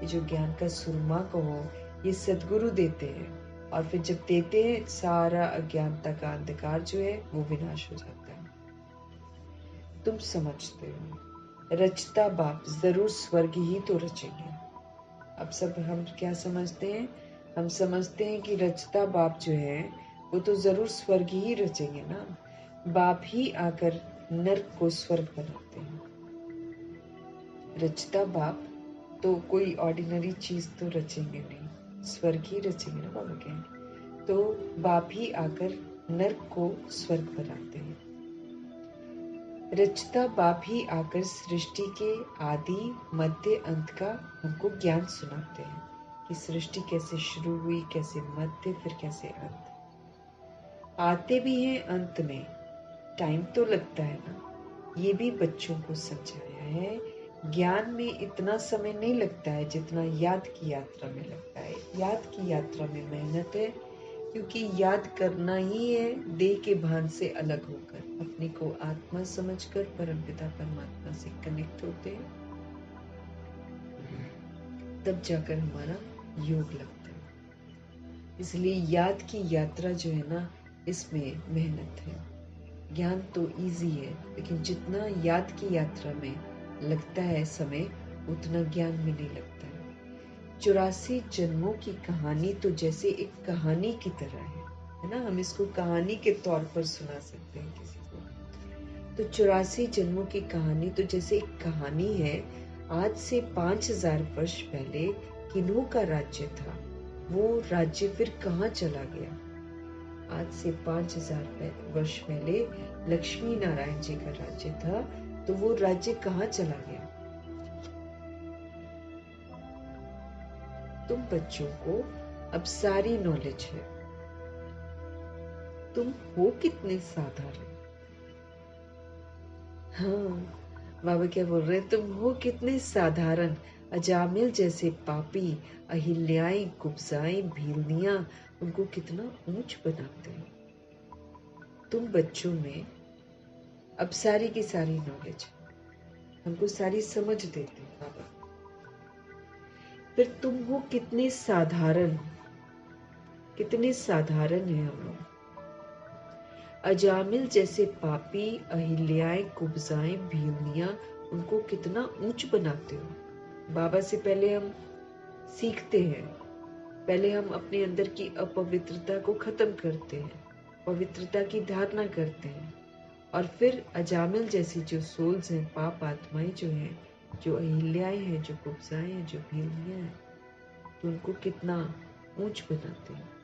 ये जो ज्ञान का सुरमा कहो, ये सतगुरु देते हैं। और फिर जब देते हैं, सारा अज्ञानता का अंधकार जो है वो विनाश हो जाता है। तुम समझते हो, रचता बाप जरूर स्वर्ग ही तो रचेंगे। अब सब हम क्या समझते हैं? हम समझते हैं कि रचता बाप जो है वो तो जरूर स्वर्ग ही रचेंगे ना। बाप ही आकर नर्क को स्वर्ग बनाते हैं। रचता बाप तो कोई ऑर्डिनरी चीज तो रचेंगे नहीं, स्वर्ग ही रचेंगे ना बाबा कहें। तो बाप ही आकर नर्क को स्वर्ग बनाते हैं। रचता बाप ही आकर सृष्टि के आदि मध्य अंत का हमको ज्ञान सुनाते हैं कि सृष्टि कैसे शुरू हुई, कैसे मध्य, फिर कैसे अंत। आते भी हैं अंत में, टाइम तो लगता है ना। ये भी बच्चों को समझाया है। ज्ञान में इतना समय नहीं लगता है जितना याद की यात्रा में लगता है। याद की यात्रा में मेहनत है, क्योंकि याद करना ही है देह के भान से अलग होकर अपने को आत्मा समझकर परमपिता परमात्मा से कनेक्ट होते हैं। तब जाकर हमारा योग लगता है। इसलिए याद की यात्रा जो है ना, इसमें मेहनत है। ज्ञान तो इजी है, लेकिन जितना याद की यात्रा में लगता है समय, उतना ज्ञान में नहीं लगता है। 84 जन्मों की कहानी तो जैसे एक कहानी की तरह है ना। हम इसको कहानी के तौर पर सुना सकते हैं किसी को। तो 84 जन्मों की कहानी तो जैसे एक कहानी है। आज से 5000 वर्ष पहले किन्हों का राज्य था, वो राज्य फिर कहाँ चला गया। आज से 5000 वर्ष पहले लक्ष्मी नारायण जी का राज्य था, तो वो राज्य कहाँ चला गया। तुम बच्चों को अब सारी नॉलेज है। तुम हो कितने साधारण। हाँ, बाबा क्या बोल रहे हैं? तुम हो कितने साधारण। अजामिल जैसे पापी, अहिल्याएं, कुब्जाएं, भीलनियां उनको कितना ऊंच बनाते हैं। तुम बच्चों में अब सारी की सारी नॉलेज है, हमको सारी समझ देते हैं बाबा। फिर तुम हो कितने साधारण, कितने साधारण है हम लोग। अजामिल जैसे पापी, अहिल्याएं, कुब्जाएं, भीलनियां उनको कितना ऊंच बनाते हो। बाबा से पहले हम सीखते हैं, पहले हम अपने अंदर की अपवित्रता को खत्म करते हैं, पवित्रता की धारणा करते हैं, और फिर अजामिल जैसी जो सोल्स हैं, पाप आत्माएं जो हैं, जो अहिल्याएं हैं, जो कुब्जाएं हैं, जो भीलनियां हैं, तो उनको कितना ऊंच बनाते हैं।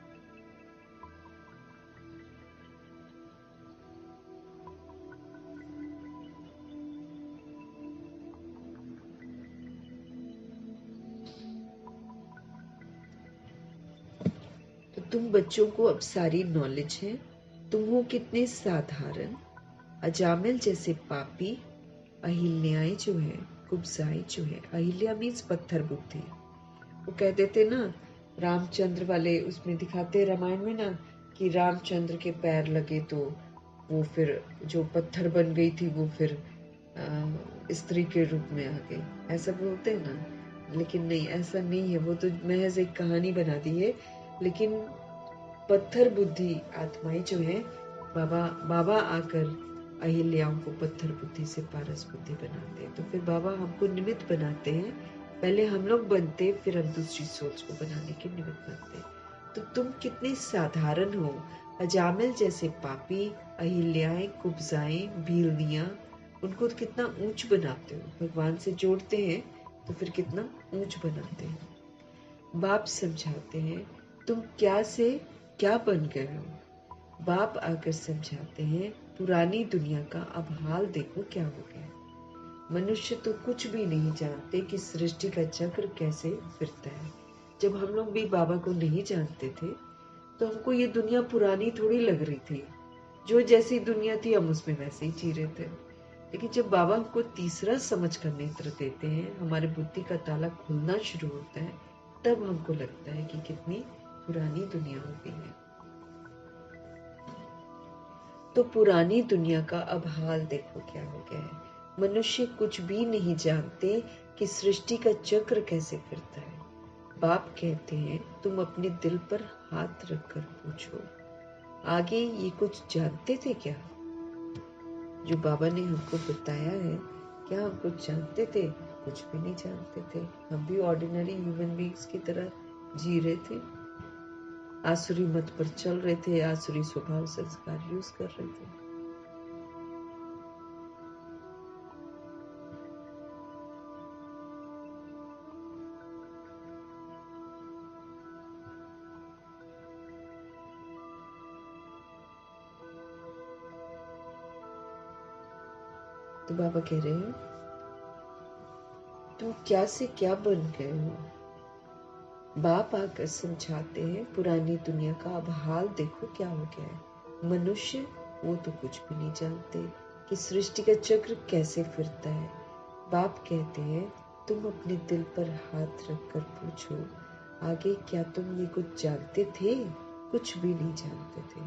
तो तुम बच्चों को अब सारी नॉलेज है। तुम हो कितने साधारण। अजामिल जैसे पापी, अहिल्याएं जो है, कुब्जाएं जो है। अहिल्या मीन्स पत्थर बुद्धि। वो कहते थे ना, रामचंद्र वाले उसमें दिखाते रामायण में ना, कि रामचंद्र के पैर लगे तो वो फिर जो पत्थर बन गई थी वो फिर स्त्री के रूप में आ गई, ऐसा बोलते हैं ना। लेकिन नहीं, ऐसा नहीं है, वो तो महज एक कहानी बना दी है। लेकिन पत्थर बुद्धि आत्माएं जो है, बाबा आकर अहिल्याओं को पत्थर बुद्धि से पारस बुद्धि बनाते हैं। तो फिर बाबा हमको निमित्त बनाते हैं। पहले हम लोग बनते, फिर हम दूसरी सोच को बनाने के निमित्त बनते। तो तुम कितने साधारण हो। अजामिल जैसे पापी, अहिल्याएं, कुब्जाएं, भीलनियां उनको कितना ऊंच बनाते हो। भगवान से जोड़ते हैं तो फिर कितना ऊंच बनाते हैं। बाप समझाते हैं तुम क्या से क्या बन गए हो। बाप आकर समझाते हैं पुरानी दुनिया का अब हाल देखो क्या हो गया। मनुष्य तो कुछ भी नहीं जानते कि सृष्टि का चक्र कैसे फिरता है। जब हम लोग भी बाबा को नहीं जानते थे, तो हमको ये दुनिया पुरानी थोड़ी लग रही थी। जो जैसी दुनिया थी हम उसमें वैसे ही जी रहे थे। लेकिन जब बाबा हमको तीसरा समझ का नेत्र देते हैं, हमारे बुद्धि का ताला खुलना शुरू होता है, तब हमको लगता है कि कितनी पुरानी दुनिया हो गई है। तो पुरानी दुनिया का अब हाल देखो क्या हो गया है। मनुष्य कुछ भी नहीं जानते कि सृष्टि का चक्र कैसे फिरता है। बाप कहते हैं तुम अपने दिल पर हाथ रखकर पूछो। आगे ये कुछ जानते थे क्या? जो बाबा ने हमको बताया है, क्या हम कुछ जानते थे? कुछ भी नहीं जानते थे। हम भी ऑर्डिनरी ह्यूमन बीइंग्स की तरह जी रहे थे, आसुरी मत पर चल रहे थे, आसुरी स्वभाव संस्कार यूज कर रहे थे। तो बाबा कह रहे हैं तुम क्या से क्या बन गए हो। बाप आकर समझाते हैं पुरानी दुनिया का अब हाल देखो क्या हो गया है। मनुष्य वो तो कुछ भी नहीं जानते कि सृष्टि का चक्र कैसे फिरता है। बाप कहते हैं तुम अपने दिल पर हाथ रखकर पूछो। आगे क्या तुम ये कुछ जानते थे? कुछ भी नहीं जानते थे।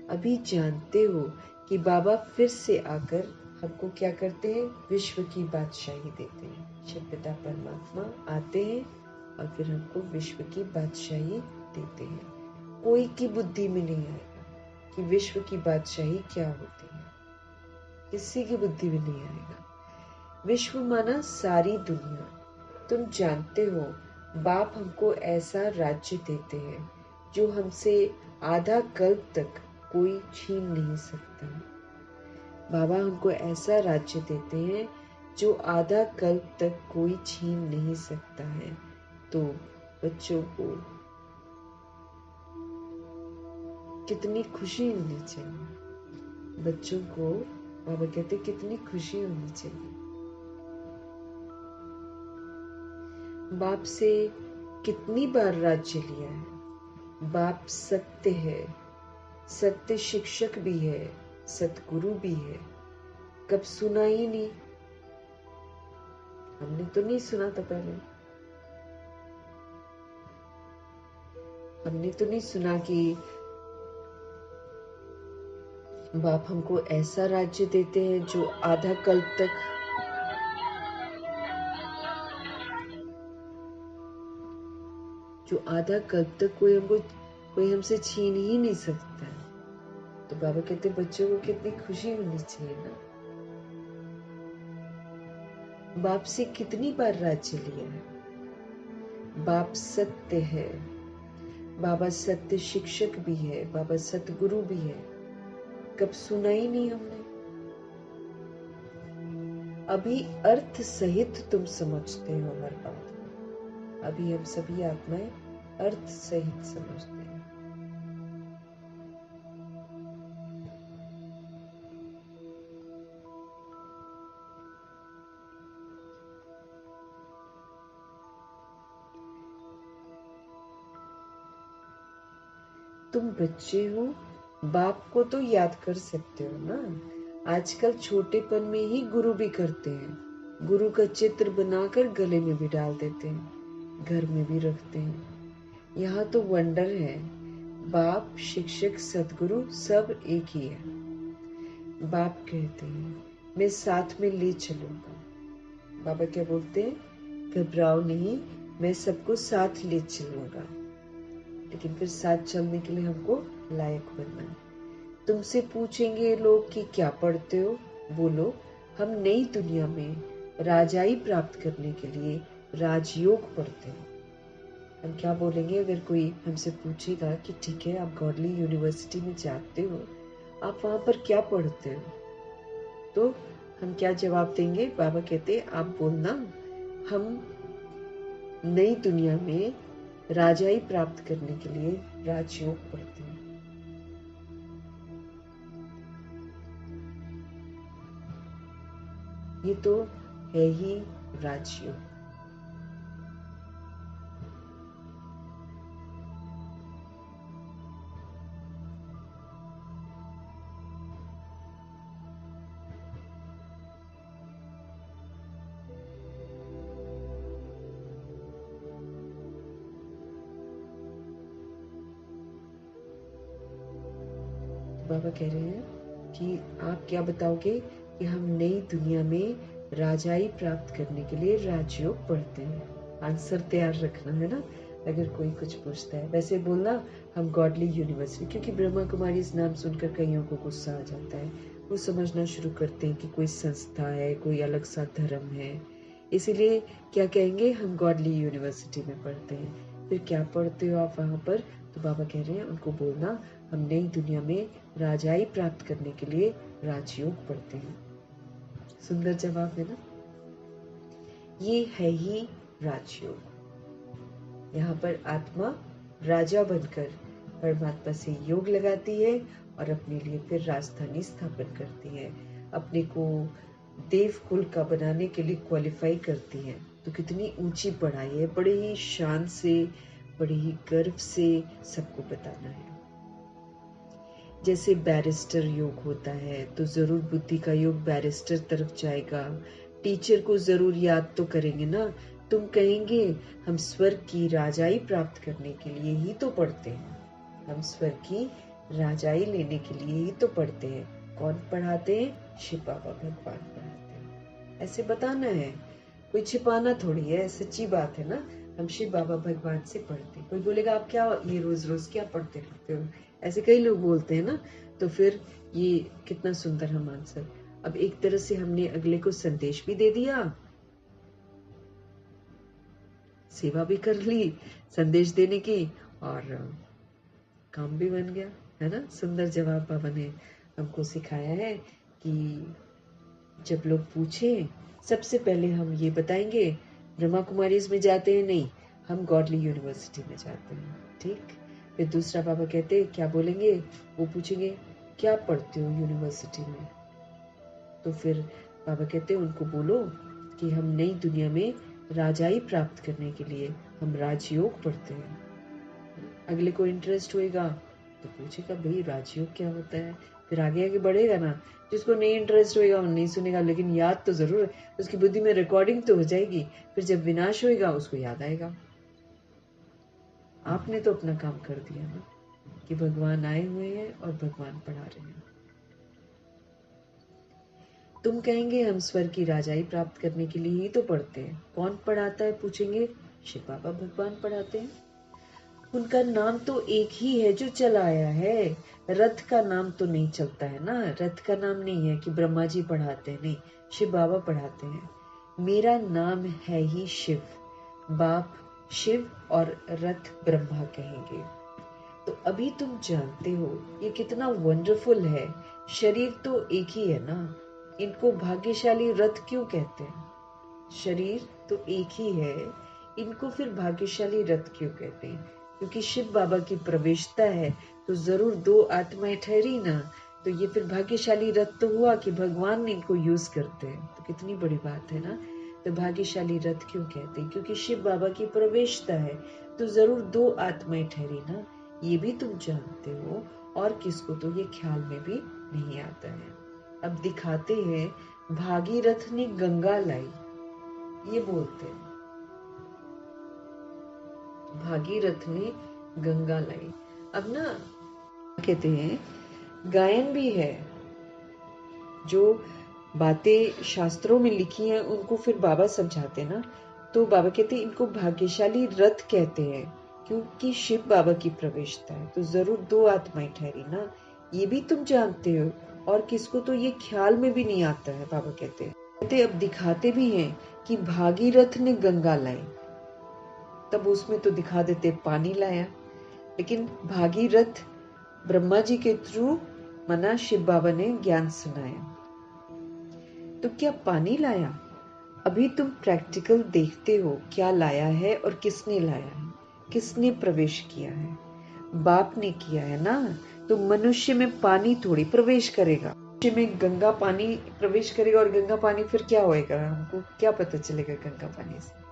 अभी जानते हो कि बाबा फिर से आकर हमको क्या करते हैं? विश्व की बादशाही देते हैं। शिव पिता परमात्मा आते हैं और फिर हमको विश्व की बादशाही देते हैं। कोई की बुद्धि में नहीं आएगा कि विश्व की बादशाही क्या होती है। किसी की बुद्धि में नहीं आएगा। विश्व माना सारी दुनिया। तुम जानते हो बाप हमको ऐसा राज्य देते हैं जो हमसे आधा कल्प तक कोई छीन नहीं सकता। बाबा हमको ऐसा राज्य देते हैं जो आधा कल्प तक कोई छीन नहीं सकता है। तो बच्चों को कितनी खुशी होनी चाहिए। बच्चों को बाबा कहते कितनी खुशी होनी चाहिए। बाप से कितनी बार राज्य लिया है। बाप सत्य है, सत्य शिक्षक भी है, सतगुरु भी है। कब सुना ही नहीं। हमने तो नहीं सुना था पहले। हमने तो नहीं सुना कि बाप हमको ऐसा राज्य देते हैं जो आधा कल्प तक कोई हमसे छीन ही नहीं सकता है। तो बाबा कहते बच्चों को कितनी खुशी होनी चाहिए ना। बाप से कितनी बार राज्य लिया है। बाप सत्य है। बाबा सत्य शिक्षक भी है, बाबा सतगुरु भी है। कब सुना ही नहीं हमने। अभी अर्थ सहित तुम समझते हो हर बात। अभी हम सभी आत्माएं अर्थ सहित समझते हैं। तुम बच्चे हो, बाप को तो याद कर सकते हो ना। आजकल छोटेपन में ही गुरु भी करते हैं। गुरु का चित्र बनाकर गले में भी डाल देते हैं, घर में भी रखते हैं। यहाँ तो वंडर है। बाप शिक्षक सदगुरु सब एक ही है। बाप कहते हैं मैं साथ में ले चलूंगा। बाबा क्या बोलते हैं? घबराओ नहीं, मैं सबको साथ ले चलूंगा। लेकिन फिर साथ चलने के लिए हमको लायक बनना है। तुमसे पूछेंगे लोग कि क्या पढ़ते हो, बोलो हम नई दुनिया में राजाई प्राप्त करने के लिए राजयोग पढ़ते हैं। हम क्या बोलेंगे अगर कोई हमसे पूछेगा कि ठीक है आप गॉडली यूनिवर्सिटी में जाते हो, आप वहां पर क्या पढ़ते हो, तो हम क्या जवाब देंगे? बाबा कहते आप बोलना हम नई दुनिया में राजाई प्राप्त करने के लिए राजयोग पढ़ते हैं। ये तो है ही राजयोग। बाबा कह रहे हैं कि आप क्या बताओगे कि हम नई दुनिया में राजाई प्राप्त करने के लिए राजयोग पढ़ते हैं। आंसर तैयार रखना है ना, अगर कोई कुछ पूछता है। वैसे बोलना हम गॉडली यूनिवर्सिटी, क्योंकि ब्रह्मा कुमारी इस नाम सुनकर कईयों को गुस्सा आ जाता है। वो समझना शुरू करते हैं कि कोई संस्था है, कोई अलग सा धर्म है। इसीलिए क्या कहेंगे, हम गॉडली यूनिवर्सिटी में पढ़ते हैं। फिर क्या पढ़ते हो आप वहां पर? तो बाबा कह रहे हैं उनको बोलना हम नई दुनिया में राजाई प्राप्त करने के लिए राजयोग पढ़ते हैं। सुंदर जवाब है ना। ये है ही राजयोग। यहाँ पर आत्मा राजा बनकर परमात्मा से योग लगाती है और अपने लिए फिर राजधानी स्थापन करती है, अपने को देव कुल का बनाने के लिए क्वालिफाई करती है। तो कितनी ऊंची पढ़ाई है, बड़े ही शान से, बड़े ही गर्व से सबको बताना है। जैसे बैरिस्टर योग होता है तो जरूर बुद्धि का योग बैरिस्टर तरफ जाएगा। टीचर को जरूर याद तो करेंगे ना। तुम कहेंगे हम स्वर्ग की राजाई प्राप्त करने के लिए ही तो पढ़ते हैं, हम स्वर्ग की राजाई लेने के लिए ही तो पढ़ते हैं। कौन पढ़ाते हैं? शिव बाबा भगवान पढ़ाते हैं। ऐसे बताना है, कोई छिपाना थोड़ी है, सच्ची बात है ना। हम शिव बाबा भगवान से पढ़ते हैं। कोई बोलेगा आप क्या ये रोज रोज क्या पढ़ते रहते हो, ऐसे कई लोग बोलते हैं ना। तो फिर ये कितना सुंदर हम आंसर। अब एक तरह से हमने अगले को संदेश भी दे दिया, सेवा भी कर ली संदेश देने की, और काम भी बन गया, है ना। सुंदर जवाब बाबा ने हमको सिखाया है कि जब लोग पूछे सबसे पहले हम ये बताएंगे ब्रह्मा कुमारीज में जाते हैं, नहीं हम गॉडली यूनिवर्सिटी में जाते हैं। ठीक। फिर दूसरा बाबा कहते हैं क्या बोलेंगे, वो पूछेंगे क्या पढ़ते हो यूनिवर्सिटी में। तो फिर बाबा कहते हैं उनको बोलो कि हम नई दुनिया में राजाई प्राप्त करने के लिए हम राजयोग पढ़ते हैं। अगले को इंटरेस्ट होएगा तो पूछेगा भाई राजयोग क्या होता है, फिर आगे आगे बढ़ेगा ना। जिसको नहीं इंटरेस्ट होएगा वो नहीं सुनेगा, लेकिन याद तो जरूर है, उसकी बुद्धि में रिकॉर्डिंग तो हो जाएगी। फिर जब विनाश होएगा उसको याद आएगा। आपने तो अपना काम कर दिया ना, कि भगवान आए हुए हैं और भगवान पढ़ा रहे हैं। तुम कहेंगे हम स्वर्ग की राजाई प्राप्त करने के लिए ही तो पढ़ते हैं। कौन पढ़ाता है पूछेंगे, शिव बाबा भगवान पढ़ाते हैं। उनका नाम तो एक ही है जो चला आया है। रथ का नाम तो नहीं चलता है ना, रथ का नाम नहीं है कि ब्रह्मा जी पढ़ाते हैं, नहीं शिव बाबा पढ़ाते हैं। मेरा नाम है ही शिव, बाप शिव और रथ ब्रह्मा कहेंगे। तो अभी तुम जानते हो ये कितना वंडरफुल है। शरीर तो एक ही है ना, इनको भाग्यशाली रथ क्यों कहते हैं? शरीर तो एक ही है, इनको फिर भाग्यशाली रथ क्यों कहते हैं? क्योंकि शिव बाबा की प्रवेशता है तो जरूर दो आत्माएं ठहरी ना। तो ये फिर भाग्यशाली रथ तो हुआ कि भगवान इनको यूज करते हैं। तो कितनी बड़ी बात है ना। तो भाग्यशाली रथ क्यों कहते हैं? क्योंकि शिव बाबा की प्रवेशता है तो जरूर दो आत्माएं ठहरी ना। ये भी तुम जानते हो, और किसको तो ये ख्याल में भी नहीं आता है। अब दिखाते हैं भागीरथ ने गंगा लाई, ये बोलते हैं भागीरथ ने गंगा लाई। अब ना कहते हैं गायन भी है, जो बातें शास्त्रों में लिखी हैं उनको फिर बाबा समझाते हैं ना। तो बाबा कहते हैं इनको भाग्यशाली रथ कहते हैं क्योंकि शिव बाबा की प्रवेशता है तो जरूर दो आत्माएं ठहरी ना। ये भी तुम जानते हो, और किसको तो ये ख्याल में भी नहीं आता है। बाबा कहते अब दिखाते भी हैं कि भागीरथ ने गंगा लाई, तब उसमें तो दिखा देते पानी लाया, लेकिन भागीरथ ब्रह्मा जी के थ्रू मना शिव बाबा ने ज्ञान सुनाया। तो क्या पानी लाया? अभी तुम प्रैक्टिकल देखते हो क्या लाया है और किसने लाया है, किसने प्रवेश किया है। बाप ने किया है ना। तो मनुष्य में पानी थोड़ी प्रवेश करेगा, मनुष्य में गंगा पानी प्रवेश करेगा, और गंगा पानी फिर क्या होएगा, हमको क्या पता चलेगा गंगा पानी से।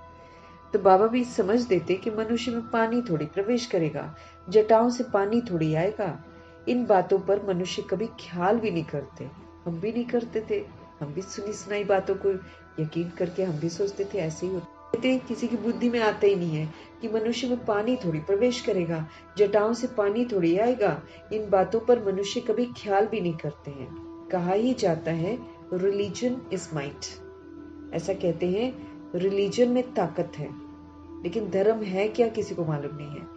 तो बाबा भी समझ देते कि मनुष्य में पानी थोड़ी प्रवेश करेगा, जटाओं से पानी थोड़ी आएगा। इन बातों पर मनुष्य कभी ख्याल भी नहीं करते, हम भी नहीं करते थे। हम भी सुनी सुनाई बातों को यकीन करके हम भी सोचते थे ऐसे ही होता। कहते किसी की बुद्धि में आता ही नहीं है कि मनुष्य में पानी थोड़ी प्रवेश करेगा, जटाओं से पानी थोड़ी आएगा। इन बातों पर मनुष्य कभी ख्याल भी नहीं करते हैं। कहा ही जाता है रिलीजन इज माइट। ऐसा कहते हैं रिलीजन में ताकत है, लेकिन धर्म है क्या किसी को मालूम नहीं है।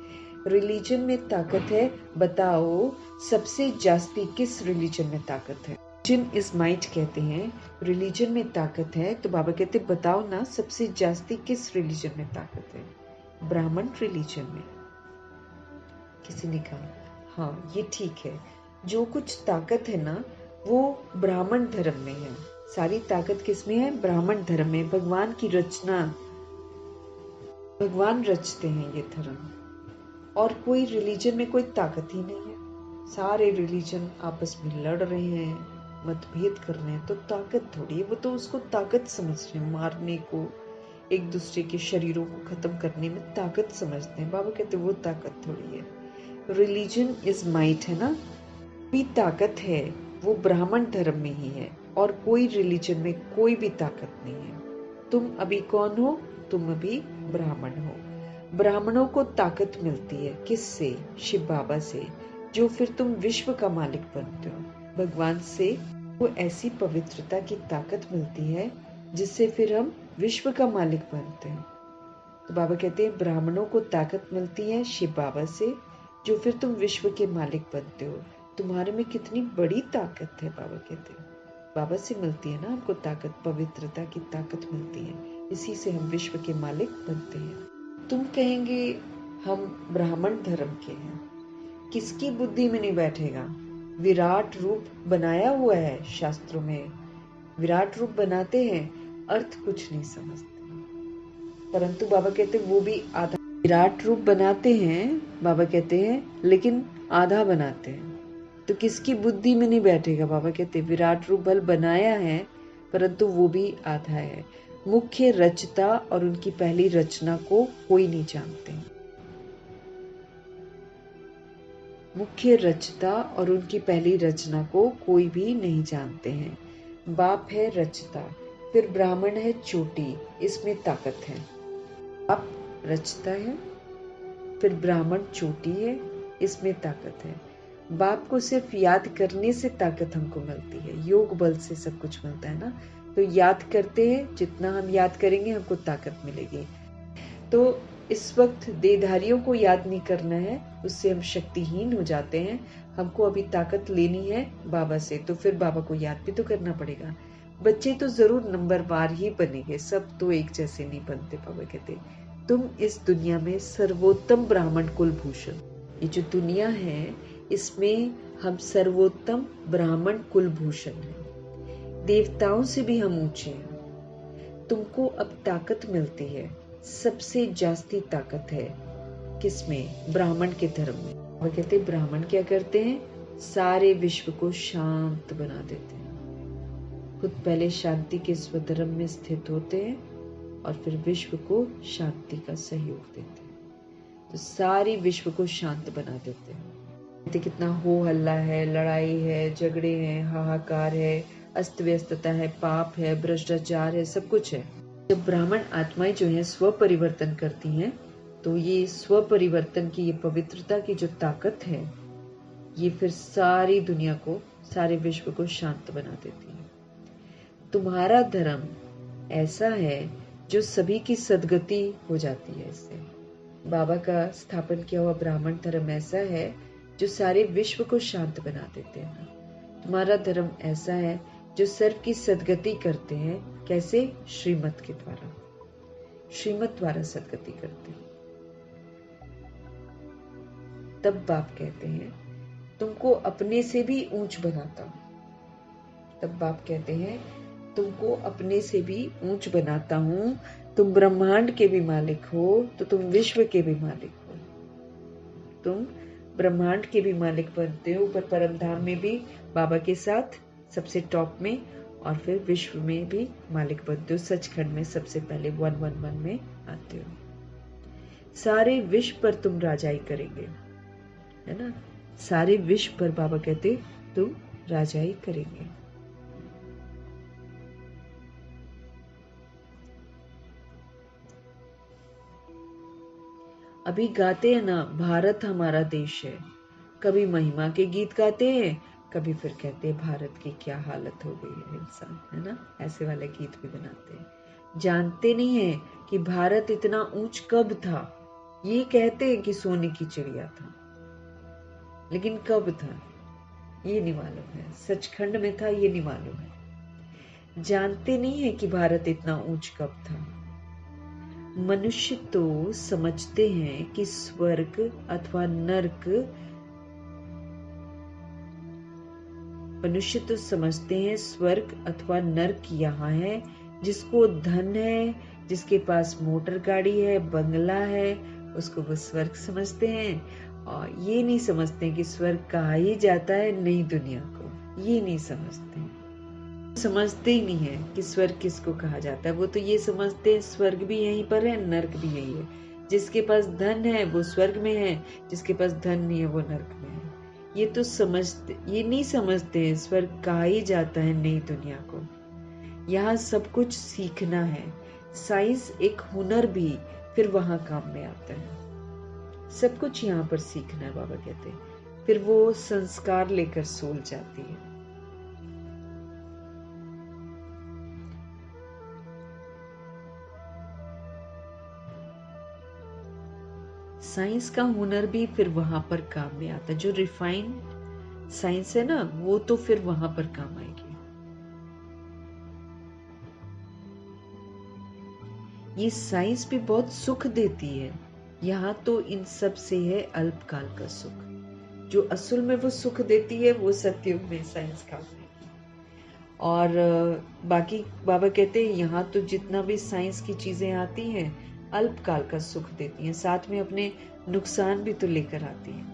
रिलीजन में ताकत है, बताओ सबसे जास्ती किस रिलीजन में ताकत है। रिलीजन इज माइट कहते हैं, रिलीजन में ताकत है, तो बाबा कहते बताओ ना सबसे जास्ती किस रिलीजन में ताकत है। ब्राह्मण रिलीजन में। किसी ने कहा हाँ ये ठीक है, जो कुछ ताकत है ना वो ब्राह्मण धर्म में है। सारी ताकत किसमें है? ब्राह्मण धर्म में। भगवान की रचना, भगवान रचते हैं ये धर्म, और कोई रिलीजन में कोई ताकत ही नहीं है। सारे रिलीजन आपस में लड़ रहे हैं, मतभेद कर रहे हैं, तो ताकत थोड़ी है। वो तो उसको ताकत समझ रहे हैं, मारने को, एक दूसरे के शरीरों को खत्म करने में ताकत समझते हैं। बाबा कहते वो ताकत थोड़ी है। रिलीजन इज माइट है ना, भी ताकत है वो ब्राह्मण धर्म में ही है, और कोई रिलीजन में कोई भी ताकत नहीं है। तुम अभी कौन हो? तुम अभी ब्राह्मण हो। ब्राह्मणों को ताकत मिलती है किससे? शिव बाबा से, जो फिर तुम विश्व का मालिक बनते हो। भगवान से वो ऐसी पवित्रता की ताकत मिलती है जिससे फिर हम विश्व का मालिक बनते हैं। तो बाबा कहते हैं ब्राह्मणों को ताकत मिलती है शिव बाबा से, जो फिर तुम विश्व के मालिक बनते हो। तुम्हारे में कितनी बड़ी ताकत है, बाबा कहते हैं। बाबा से मिलती है ना हमको ताकत, पवित्रता की ताकत मिलती है, इसी से हम विश्व के मालिक बनते हैं। तुम कहेंगे हम ब्राह्मण धर्म के हैं, किसकी बुद्धि में नहीं बैठेगा? विराट रूप बनाया हुआ है शास्त्रों में, विराट रूप बनाते हैं, अर्थ कुछ नहीं समझते। परंतु बाबा कहते हैं वो भी आधा। विराट रूप बनाते हैं बाबा कहते हैं, लेकिन आधा बनाते हैं। तो किसकी बुद्धि में नहीं बैठेगा? बाबा कहते हैं विराट रूप भल बनाया है, परंतु वो भी आधा है। मुख्य रचता और उनकी पहली रचना को कोई नहीं जानते। मुख्य रचता और उनकी पहली रचना को कोई भी नहीं जानते हैं। बाप है रचता, फिर ब्राह्मण है चोटी, इसमें ताकत है। बाप रचता है, फिर ब्राह्मण चोटी है, इसमें ताकत है। बाप को सिर्फ याद करने से ताकत हमको मिलती है, योग बल से सब कुछ मिलता है ना। तो याद करते हैं, जितना हम याद करेंगे हमको ताकत मिलेगी। तो इस वक्त देहधारियों को याद नहीं करना है, उससे हम शक्तिहीन हो जाते हैं। हमको अभी ताकत लेनी है बाबा से, तो फिर बाबा को याद भी तो करना पड़ेगा। बच्चे तो जरूर नंबरवार ही बनेंगे, सब तो एक जैसे नहीं बनते। बाबा कहते तुम इस दुनिया में सर्वोत्तम ब्राह्मण कुलभूषण, ये जो दुनिया है इसमें हम सर्वोत्तम ब्राह्मण कुलभूषण हैं। देवताओं से भी हम ऊंचे हैं। तुमको अब ताकत मिलती है, सबसे जास्ती ताकत है किसमें? ब्राह्मण के धर्म में। वो कहते हैं ब्राह्मण क्या करते हैं? सारे विश्व को शांत बना देते हैं। खुद पहले शांति के स्वधर्म में स्थित होते हैं और फिर विश्व को शांति का सहयोग देते हैं। तो सारी विश्व को शांत बना देते हैं। कहते कितना हो हल्ला है, लड़ाई है, झगड़े हैं, हाहाकार है, अस्त व्यस्तता है, पाप है, भ्रष्टाचार है, सब कुछ है। जब ब्राह्मण आत्माएं जो हैं स्व परिवर्तन करती हैं, तो ये स्व परिवर्तन की, ये पवित्रता की जो ताकत है, ये फिर सारी दुनिया को, सारे विश्व को शांत बना देती है। तुम्हारा धर्म ऐसा है जो सभी की सदगति हो जाती है। इससे बाबा का स्थापन किया हुआ ब्राह्मण धर्म ऐसा है जो सारे विश्व को शांत बना देते हैं। तुम्हारा धर्म ऐसा है जो सर्व की सदगति करते हैं। कैसे? श्रीमत के द्वारा, श्रीमत द्वारा सदगति करते हैं। तब बाप कहते हैं तुमको अपने से भी ऊंच बनाता हूं। तब बाप कहते हैं तुमको अपने से भी ऊंच बनाता हूं। तुम ब्रह्मांड के भी मालिक हो, तो तुम विश्व के भी मालिक हो। तुम ब्रह्मांड के भी मालिक बनते हो, ऊपर परम धाम में भी बाबा के साथ सबसे टॉप में, और फिर विश्व में भी मालिक बनते हो। सचखंड में सबसे पहले 111 में आते हो। सारे विश्व पर तुम राजाई करेंगे, है ना। सारे विश्व पर बाबा कहते तुम राजाई करेंगे। अभी गाते हैं ना, भारत हमारा देश है, कभी महिमा के गीत गाते हैं, कभी फिर कहते हैं भारत की क्या हालत हो गई है इंसान, है ना, ऐसे वाले गीत भी बनाते हैं। जानते नहीं है कि भारत इतना ऊंच कब था। ये कहते हैं कि सोने की चिड़िया था, लेकिन कब था ये नहीं मालूम है। सचखंड में था ये नहीं मालूम है। जानते नहीं है कि भारत इतना ऊंच कब था। मनुष्य तो समझते हैं कि स्वर्ग अथवा नर्क, मनुष्य तो समझते हैं स्वर्ग अथवा नर्क यहाँ है। जिसको धन है, जिसके पास मोटर गाड़ी है, बंगला है, उसको वो स्वर्ग समझते हैं। और ये नहीं समझते कि स्वर्ग कहा ही जाता है नई दुनिया को। ये नहीं समझते, समझते ही नहीं है कि स्वर्ग किसको कहा जाता है। वो तो ये समझते हैं स्वर्ग भी यहीं पर है, नर्क भी यही है। जिसके पास धन है वो स्वर्ग में है, जिसके पास धन नहीं है वो नर्क में है। ये तो समझते, ये नहीं समझते हैं स्वर्ग कहा ही जाता है नई दुनिया को। यहाँ सब कुछ सीखना है। साइंस एक हुनर भी फिर वहां काम में आता है। सब कुछ यहाँ पर सीखना है, बाबा कहते हैं। फिर वो संस्कार लेकर सोल जाती है। साइंस का हुनर भी फिर वहां पर काम में आता है। जो रिफाइंड साइंस है ना, वो तो फिर वहां पर काम आएगी। ये साइंस भी बहुत सुख देती है। यहाँ तो इन सब से है अल्पकाल का सुख। जो असल में वो सुख देती है वो सतयुग में साइंस काम आएगी। और बाकी बाबा कहते हैं यहाँ तो जितना भी साइंस की चीजें आती हैं अल्पकाल का सुख देती हैं, साथ में अपने नुकसान भी तो लेकर आती हैं।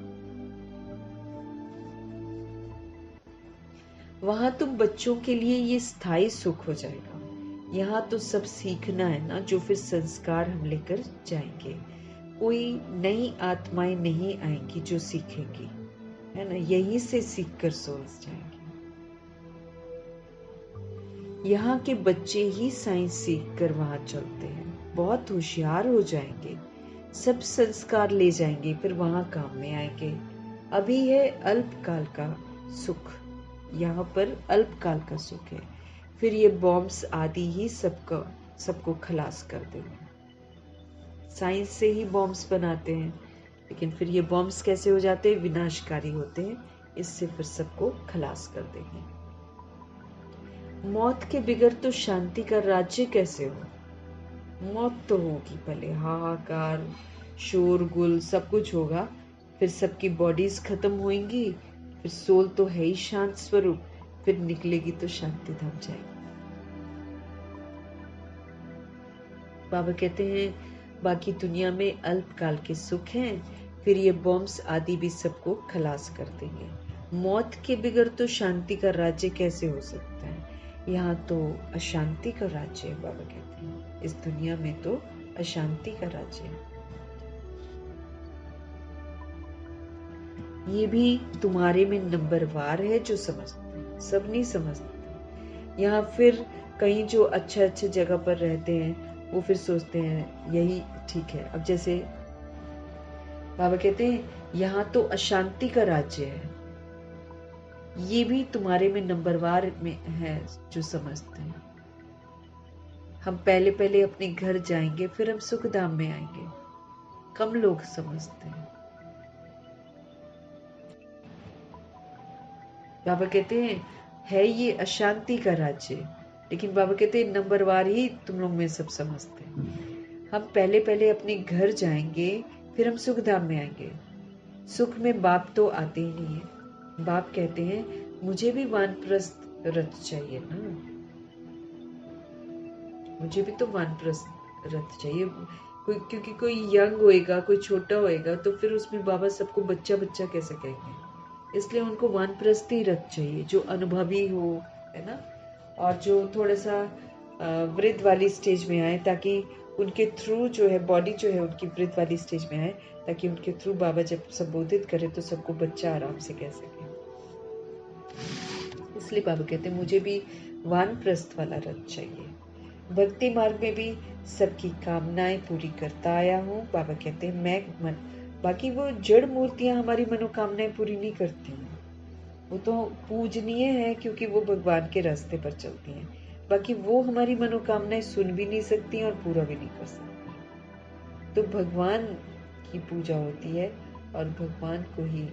वहां तुम बच्चों के लिए ये स्थायी सुख हो जाएगा। यहाँ तो सब सीखना है ना, जो फिर संस्कार हम लेकर जाएंगे। कोई नई आत्माएं नहीं आएंगी जो सीखेंगी, है ना, यहीं से सीख कर सोल्स जाएंगे। यहाँ के बच्चे ही साइंस सीख कर वहां चलते हैं, बहुत होशियार हो जाएंगे, सब संस्कार ले जाएंगे, फिर वहां काम में आएंगे। अभी है अल्पकाल का सुख, यहाँ पर अल्पकाल का सुख है। फिर ये बॉम्ब्स आदि ही सबको खलास कर देंगे। साइंस से ही बॉम्ब्स बनाते हैं, लेकिन फिर ये बॉम्ब्स कैसे हो जाते हैं, विनाशकारी होते हैं। इससे फिर सबको खलास कर देंगे। मौत के बिगर तो शांति का राज्य कैसे हो। मौत तो होगी, भले हाहाकार शोरगुल सब कुछ होगा, फिर सबकी बॉडीज खत्म होंगी, फिर सोल तो है ही शांत स्वरूप, फिर निकलेगी तो शांति धाम जाएगी। बाबा कहते हैं बाकी दुनिया में अल्पकाल के सुख हैं, फिर ये बॉम्ब्स आदि भी सबको खलास कर देंगे। मौत के बिगर तो शांति का राज्य कैसे हो सकता है। यहाँ तो अशांति का राज्य है। बाबा कहते हैं इस दुनिया में तो अशांति का राज्य है। ये भी तुम्हारे में नंबरवार है जो समझते हैं, सब नहीं समझते। यहाँ फिर कहीं जो अच्छे जगह पर रहते हैं वो फिर सोचते हैं यही ठीक है। अब जैसे बाबा कहते हैं यहाँ तो अशांति का राज्य है, ये भी तुम्हारे में नंबरवार में है जो समझते हैं। हम पहले अपने घर जाएंगे, फिर हम सुखधाम में आएंगे। कम लोग समझते हैं। बाबा कहते हैं है ये अशांति का राज्य, लेकिन बाबा कहते हैं नंबरवार ही तुम लोग में सब समझते हैं। हम पहले अपने घर जाएंगे, फिर हम सुखधाम में आएंगे। सुख में बाप तो आते ही नहीं है। बाप कहते हैं मुझे भी वानप्रस्थ रथ चाहिए ना, मुझे भी तो वानप्रस्थ रथ चाहिए। क्योंकि कोई यंग होएगा, कोई छोटा होएगा, तो फिर उसमें बाबा सबको बच्चा बच्चा कैसे कहेंगे। इसलिए उनको वानप्रस्थी रथ चाहिए जो अनुभवी हो, है ना, और जो थोड़ा सा वृद्ध वाली स्टेज में आए, ताकि उनके थ्रू जो है बॉडी जो है उनकी वृद्ध वाली स्टेज में आए, ताकि उनके थ्रू बाबा जब संबोधित करे तो सबको बच्चा आराम से कह सके। इसलिए बाबा कहते हैं मुझे भी वानप्रस्थ वाला रथ चाहिए। भक्ति मार्ग में भी सबकी कामनाएं पूरी करता आया हूँ। बाबा कहते हैं बाकी वो जड़ मूर्तियां हमारी मनोकामनाएं पूरी नहीं करती हैं। वो तो पूजनीय है क्योंकि वो भगवान के रास्ते पर चलती हैं। बाकी वो हमारी मनोकामनाएं सुन भी नहीं सकती और पूरा भी नहीं कर सकती। तो भगवान की पूजा होती है और भगवान को ही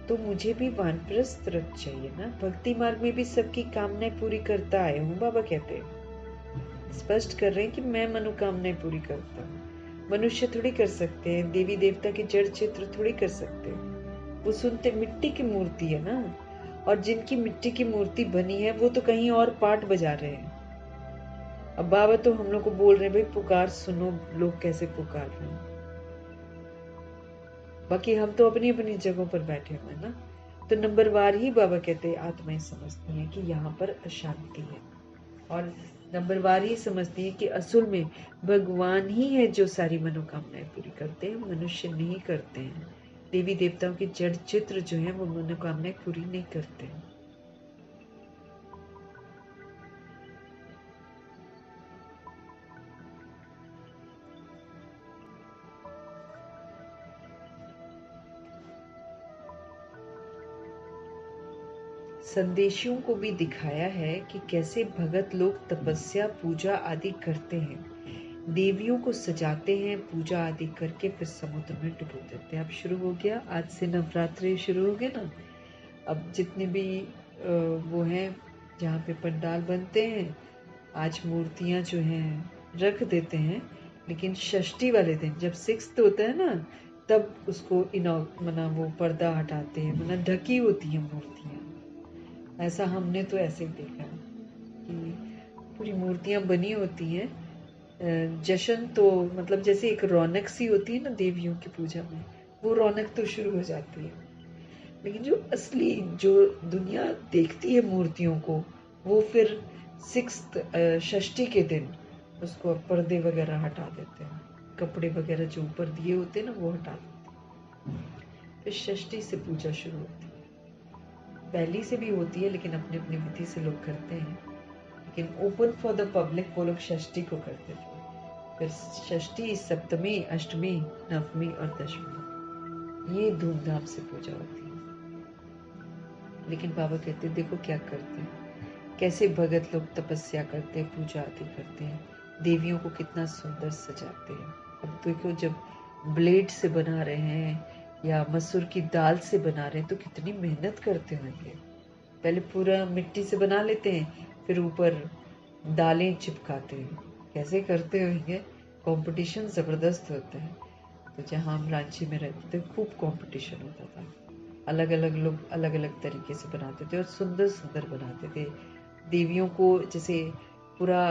तो मुझे भी वानप्रस्थ रथ चाहिए ना। भक्ति मार्ग में भी सबकी कामनाएं पूरी करता आया हूँ। बाबा कहते हैं, स्पष्ट कर रहे हैं कि मैं मनोकामनाएं पूरी करता हूँ। मनुष्य थोड़ी कर सकते हैं, देवी देवता के जड़ चित्र थोड़ी कर सकते हैं। वो सुनते मिट्टी की मूर्ति है ना, और जिनकी मिट्टी की मूर्ति बनी है वो तो कहीं और पाठ बजा रहे हैं। अब बाबा तो हम लोग को बोल रहे हैं, भाई पुकार सुनो, लोग कैसे पुकार रहे हैं। बाकी हम तो अपनी अपनी जगहों पर बैठे हुए हैं ना। तो नंबरवार ही बाबा कहते हैं आत्माएं समझती हैं कि यहाँ पर अशांति है, और नंबरवार ही समझती है कि असल में भगवान ही है जो सारी मनोकामनाएं पूरी करते हैं, मनुष्य नहीं करते हैं। देवी देवताओं के जड़ चित्र जो है वो मनोकामनाएं पूरी नहीं करते हैं। संदेशियों को भी दिखाया है कि कैसे भगत लोग तपस्या पूजा आदि करते हैं, देवियों को सजाते हैं, पूजा आदि करके फिर समुद्र में डुबो देते हैं। अब शुरू हो गया, आज से नवरात्रि शुरू हो गए ना। अब जितने भी वो हैं जहाँ पे पंडाल बनते हैं, आज मूर्तियाँ जो हैं रख देते हैं, लेकिन षष्ठी वाले दिन जब 6th होता है ना, तब उसको मना वो पर्दा हटाते हैं, मना ढकी होती है मूर्तियाँ। ऐसा हमने तो ऐसे ही देखा है कि पूरी मूर्तियां बनी होती हैं। जश्न तो मतलब जैसे एक रौनक सी होती है ना देवियों की पूजा में, वो रौनक तो शुरू हो जाती है। लेकिन जो असली जो दुनिया देखती है मूर्तियों को, वो फिर 6th षष्ठी के दिन उसको पर्दे वगैरह हटा देते हैं, कपड़े वगैरह जो ऊपर दिए होते हैं ना वो हटा देते हैं। फिर षष्ठी से पूजा शुरू होती है। पहली से भी होती है लेकिन अपनी अपनी विधि से लोग करते हैं, लेकिन ओपन फॉर द पब्लिक वो लोग षष्ठी को करते थे। फिर षष्ठी, सप्तमी, अष्टमी, नवमी और दशमी, ये धूमधाम से पूजा होती है। लेकिन बाबा कहते हैं देखो क्या करते हैं, कैसे भगत लोग तपस्या करते हैं, पूजा आदि करते हैं, देवियों को कितना सुंदर सजाते हैं। अब देखो जब ब्लेड से बना रहे हैं या मसूर की दाल से बना रहे हैं तो कितनी मेहनत करते होंगे। पहले पूरा मिट्टी से बना लेते हैं, फिर ऊपर दालें चिपकाते हैं, कैसे करते होंगे। कंपटीशन जबरदस्त होता है। तो जहाँ हम रांची में रहते थे खूब कंपटीशन होता था, अलग अलग लोग अलग अलग तरीके से बनाते थे और सुंदर सुंदर बनाते थे देवियों को। जैसे पूरा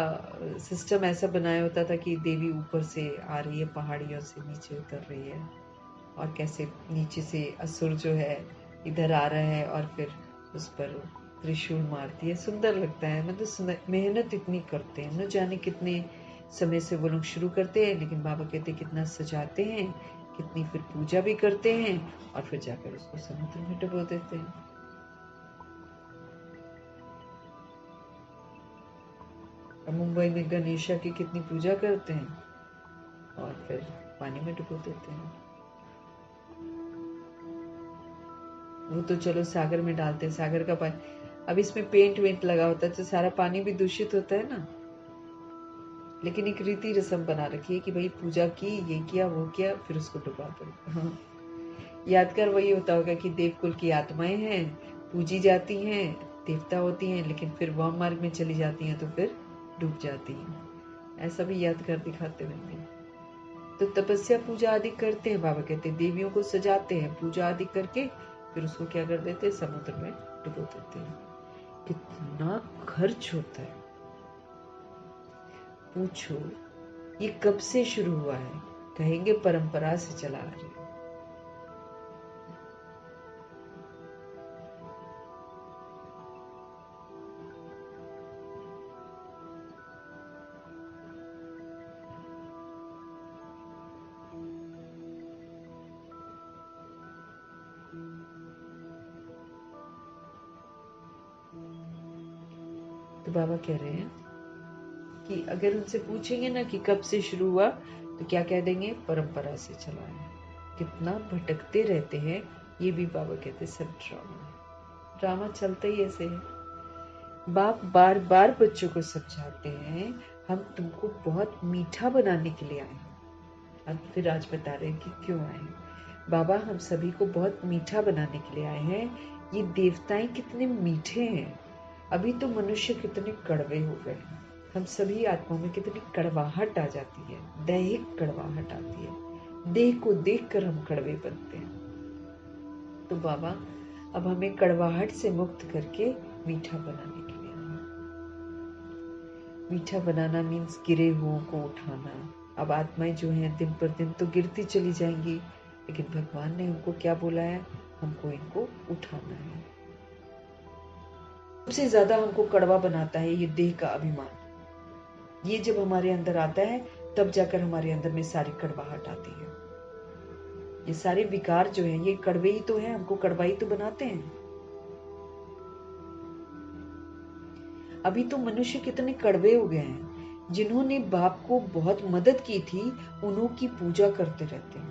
सिस्टम ऐसा बनाया होता था कि देवी ऊपर से आ रही है, पहाड़ियों से नीचे उतर रही है, और कैसे नीचे से असुर जो है इधर आ रहा है और फिर उस पर त्रिशूल मारती है। सुंदर लगता है, मतलब मेहनत इतनी करते हैं, न जाने कितने समय से वो लोग शुरू करते हैं, लेकिन बाबा कहते हैं कितना सजाते हैं, कितनी फिर पूजा भी करते हैं और फिर जाकर उसको समुद्र में डुबो देते हैं। और मुंबई में गणेशा की कितनी पूजा करते हैं और फिर पानी में डुबो देते हैं। वो तो चलो सागर में डालते हैं, सागर का पानी। अब इसमें पेंट वेंट लगा होता है तो सारा पानी भी दूषित होता है ना। लेकिन एक रीति रस्म बना रखी है कि भाई पूजा की, ये किया वो किया, फिर उसको डुबा दो। हाँ, यादगार वही होता होगा कि देवकुल की आत्माएं हैं, पूजी जाती हैं, देवता होती हैं, लेकिन फिर वाम मार्ग में चली जाती हैं तो फिर डूब जाती हैं। ऐसा भी यादगार दिखाते होंगे। तो तपस्या पूजा आदि करते हैं, बाबा कहते हैं देवियों को सजाते हैं, पूजा आदि करके फिर उसको क्या कर देते हैं, समुद्र में डुबो देते हैं। कितना खर्च होता है पूछो। ये कब से शुरू हुआ है, कहेंगे परंपरा से चला आ रहा है। तो बाबा कह रहे हैं कि अगर उनसे पूछेंगे ना कि कब से शुरू हुआ, तो क्या कह देंगे, परंपरा से चला है। कितना भटकते रहते हैं, ये भी बाबा कहते सब ड्रामा चलता ही ऐसे है। बाप बार बार बच्चों को समझाते हैं, हम तुमको बहुत मीठा बनाने के लिए आए हैं। अब फिर आज बता रहे हैं कि क्यों आए हैं। बाबा हम सभी को बहुत मीठा बनाने के लिए आए हैं। ये देवताएं कितने मीठे हैं, अभी तो मनुष्य कितने कड़वे हो गए। हम सभी आत्माओं में कितनी कड़वाहट आ जाती है, दैहिक कड़वाहट आती है, देह को देखकर हम कड़वे बनते हैं। तो बाबा अब हमें कड़वाहट से मुक्त करके मीठा बनाने के लिए आए। मीठा बनाना मीन्स गिरे हुओं को उठाना। अब आत्माएं जो हैं दिन पर दिन तो गिरती चली जाएंगी, लेकिन भगवान ने उनको क्या बोला है, हमको इनको उठाना है। सबसे ज्यादा हमको कड़वा बनाता है ये देह का अभिमान। ये जब हमारे अंदर आता है तब जाकर हमारे अंदर में सारी कड़वाहट आती है। ये सारे विकार जो है ये कड़वे ही तो है, हमको कड़वा ही तो बनाते हैं। अभी तो मनुष्य कितने कड़वे हो गए हैं। जिन्होंने बाप को बहुत मदद की थी उन्हों की पूजा करते रहते हैं,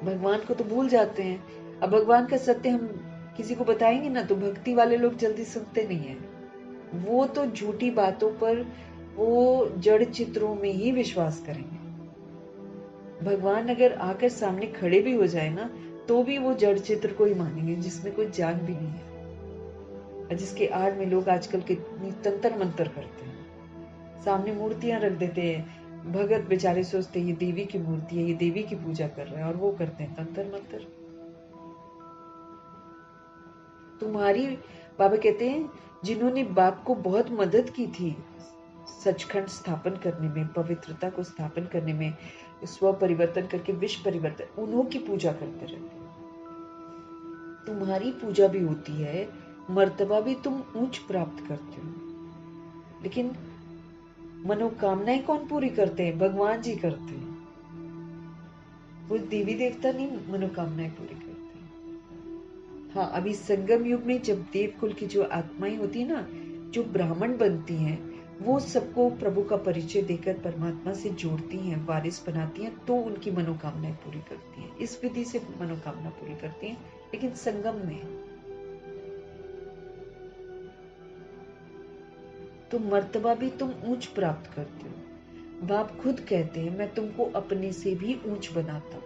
भगवान को तो भूल जाते हैं। अब भगवान का सत्य हम किसी को बताएंगे ना तो भक्ति वाले लोग जल्दी सुनते नहीं है। वो तो झूठी बातों पर, वो जड़ चित्रों में ही विश्वास करेंगे। भगवान अगर आकर सामने खड़े भी हो जाए ना तो भी वो जड़ चित्र को ही मानेंगे जिसमें कोई जान भी नहीं है, और जिसके आड़ में लोग आजकल कितनी तंत्र मंत्र करते हैं। सामने मूर्तियां रख देते हैं, भगत बेचारे सोचते ये देवी की मूर्ति है, ये देवी की पूजा कर रहे हैं, और वो करते हैं तंत्र मंत्र। तुम्हारी बाबा कहते हैं जिन्होंने बाप को बहुत मदद की थी सचखंड स्थापन करने में, पवित्रता को स्थापन करने में, स्व परिवर्तन करके विश्व परिवर्तन, उन्हों की पूजा करते रहते हैं। तुम्हारी पूजा भी होती है, मर्तबा भी तुम ऊंच प्राप्त करते हो, लेकिन मनोकामनाएं कौन पूरी करते हैं, भगवान जी करते हैं। वो देवी देवता नहीं मनोकामनाएं पूरी करते। हाँ, अभी संगम युग में जब देवकुल की जो आत्माएं होती है ना, जो ब्राह्मण बनती हैं, वो सबको प्रभु का परिचय देकर परमात्मा से जोड़ती हैं, वारिस बनाती हैं, तो उनकी मनोकामनाएं पूरी करती हैं। इस विधि से मनोकामना पूरी करती हैं। लेकिन संगम में तो मर्तबा भी तुम ऊंच प्राप्त करते हो। बाप खुद कहते हैं मैं तुमको अपने से भी ऊंच बनाता हूं।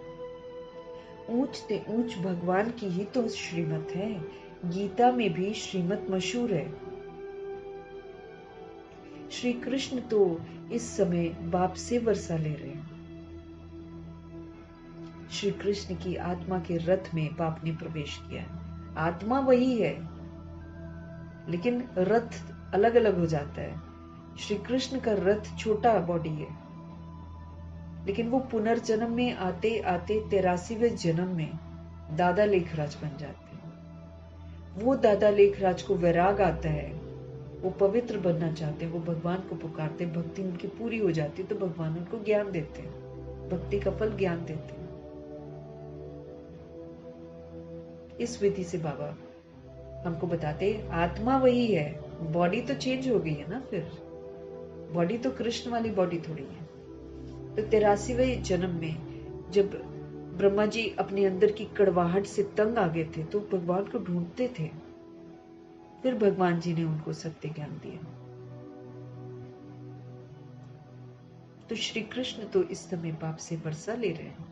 ऊंच से ऊंच भगवान की ही तो श्रीमत है। गीता में भी श्रीमत मशहूर है। श्री कृष्ण तो इस समय बाप से वर्षा ले रहे हैं। श्री कृष्ण की आत्मा के रथ में बाप ने प्रवेश किया है। आत्मा वही है, लेकिन रथ अलग अलग हो जाता है। श्री कृष्ण का रथ छोटा बॉडी है, लेकिन वो पुनर्जन्म में आते आते 83वें जन्म में दादा लेखराज बन जाते हैं। वो दादा लेखराज को वैराग आता है, वो पवित्र बनना चाहते हैं, वो भगवान को पुकारते, भक्ति उनकी पूरी हो जाती है तो भगवान उनको ज्ञान देते हैं, भक्ति का फल ज्ञान देते हैं। इस विधि से बाबा हमको बताते आत्मा वही है, बॉडी तो चेंज हो गई है ना, फिर बॉडी तो कृष्ण वाली बॉडी थोड़ी है। तो 83वें जन्म में जब ब्रह्मा जी अपने अंदर की कड़वाहट से तंग आ गए थे तो भगवान को ढूंढते थे, फिर भगवान जी ने उनको सत्य ज्ञान दिया। तो श्री कृष्ण तो इस समय बाप से वर्षा ले रहे हैं।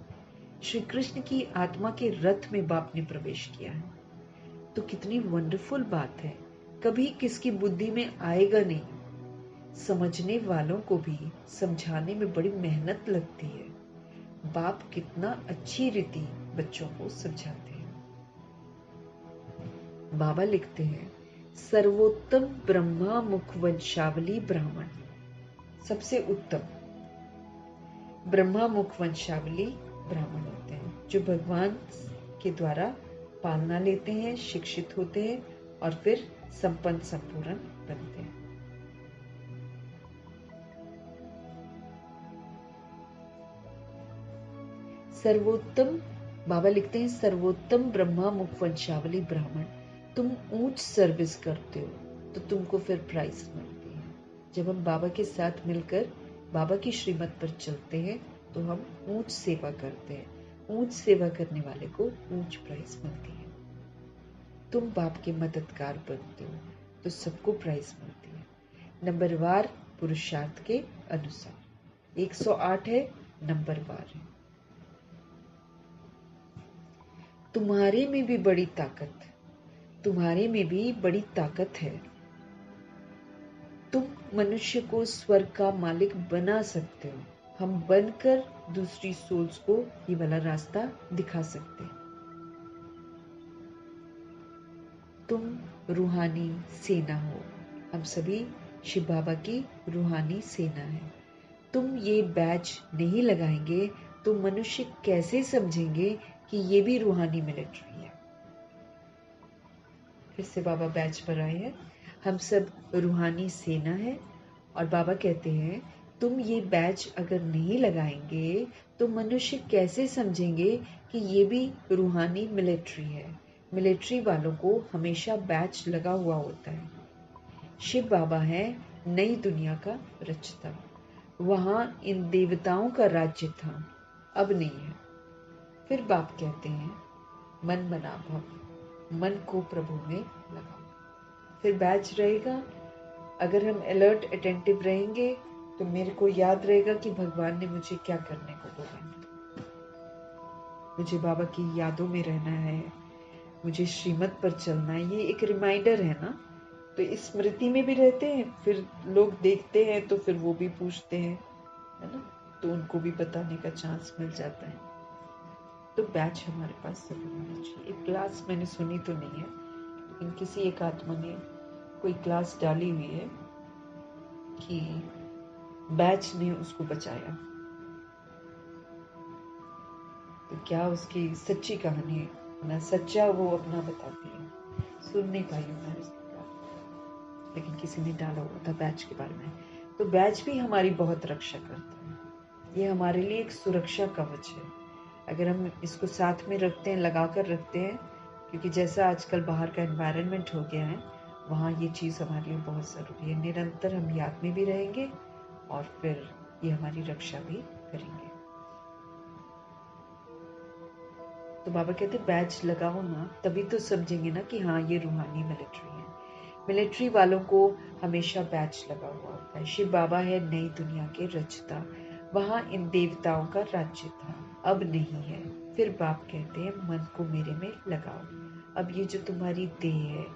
श्री कृष्ण की आत्मा के रथ में बाप ने प्रवेश किया है। तो कितनी वंडरफुल बात है। कभी किसकी बुद्धि में आएगा नहीं। समझने वालों को भी समझाने में बड़ी मेहनत लगती है। बाप कितना अच्छी रीति बच्चों को समझाते हैं। बाबा लिखते हैं सर्वोत्तम ब्रह्मा मुख वंशावली ब्राह्मण, सबसे उत्तम ब्रह्मा मुख वंशावली ब्राह्मण होते हैं जो भगवान के द्वारा पालना लेते हैं, शिक्षित होते हैं और फिर संपन्न संपूर्ण बनते हैं। सर्वोत्तम बाबा लिखते हैं सर्वोत्तम ब्रह्मा मुख वंशावली ब्राह्मण, तुम ऊंच सर्विस करते हो, तो तुमको फिर प्राइज मिलती है। जब हम बाबा के साथ मिलकर बाबा की श्रीमत पर चलते हैं तो हम ऊंच सेवा करते हैं। ऊंच सेवा करने वाले को ऊंच प्राइज मिलती है। तुम बाप के मददगार बनते हो तो सबको प्राइज मिलती है, नंबरवार पुरुषार्थ के अनुसार। 108 है, नंबरवार है। तुम्हारे में भी बड़ी ताकत, तुम्हारे में भी बड़ी ताकत है। तुम मनुष्य को स्वर्ग का मालिक बना सकते हो। हम बनकर दूसरी सोल्स को ये वाला रास्ता दिखा सकते हैं। तुम रूहानी सेना हो। हम सभी शिव बाबा की रूहानी सेना है। तुम ये बैच नहीं लगाएंगे तो मनुष्य कैसे समझेंगे कि ये भी रूहानी मिलिट्री है। फिर से बाबा बैच पर आए हैं। हम सब रूहानी सेना है और बाबा कहते हैं तुम ये बैच अगर नहीं लगाएंगे तो मनुष्य कैसे समझेंगे कि ये भी रूहानी मिलिट्री है। मिलिट्री वालों को हमेशा बैच लगा हुआ होता है। शिव बाबा है नई दुनिया का रचता। वहां इन देवताओं का राज्य था, अब नहीं है। फिर बाप कहते हैं मन मना भव, मन को प्रभु में लगाओ। फिर बैच रहेगा। अगर हम अलर्ट अटेंटिव रहेंगे तो मेरे को याद रहेगा कि भगवान ने मुझे क्या करने को बोला। मुझे बाबा की यादों में रहना है, मुझे श्रीमत पर चलना है। ये एक रिमाइंडर है ना, तो इस स्मृति में भी रहते हैं। फिर लोग देखते हैं तो फिर वो भी पूछते हैं, है ना, तो उनको भी बताने का चांस मिल जाता है। तो बैच हमारे पास जरूर होना चाहिए। एक क्लास मैंने सुनी तो नहीं है, लेकिन किसी एक आत्मा ने कोई क्लास डाली हुई है कि बैच ने उसको बचाया। तो क्या उसकी सच्ची कहानी है ना, सच्चा वो अपना बताती है। सुन नहीं पाई हूँ मैं उसकी बात, लेकिन किसी ने डाला हुआ था बैच के बारे में। तो बैच भी हमारी बहुत रक्षा करता है। ये हमारे लिए एक सुरक्षा कवच है। अगर हम इसको साथ में रखते हैं, लगा कर रखते हैं, क्योंकि जैसा आजकल बाहर का एनवायरनमेंट हो गया है, वहाँ ये चीज़ हमारे लिए बहुत ज़रूरी है। निरंतर हम याद में भी रहेंगे और फिर ये हमारी रक्षा भी करेंगे। तो बाबा कहते बैच लगाओ ना, तभी तो समझेंगे ना कि हाँ ये रूहानी मिलिट्री है। मिलिट्री वालों को हमेशा बैच लगा हुआ होता है। शिव बाबा है नई दुनिया के रचता। वहाँ इन देवताओं का राज्य था, अब नहीं है। फिर बाप कहते हैं मन को मेरे में लगाओ। अब ये जो तुम्हारी देह है,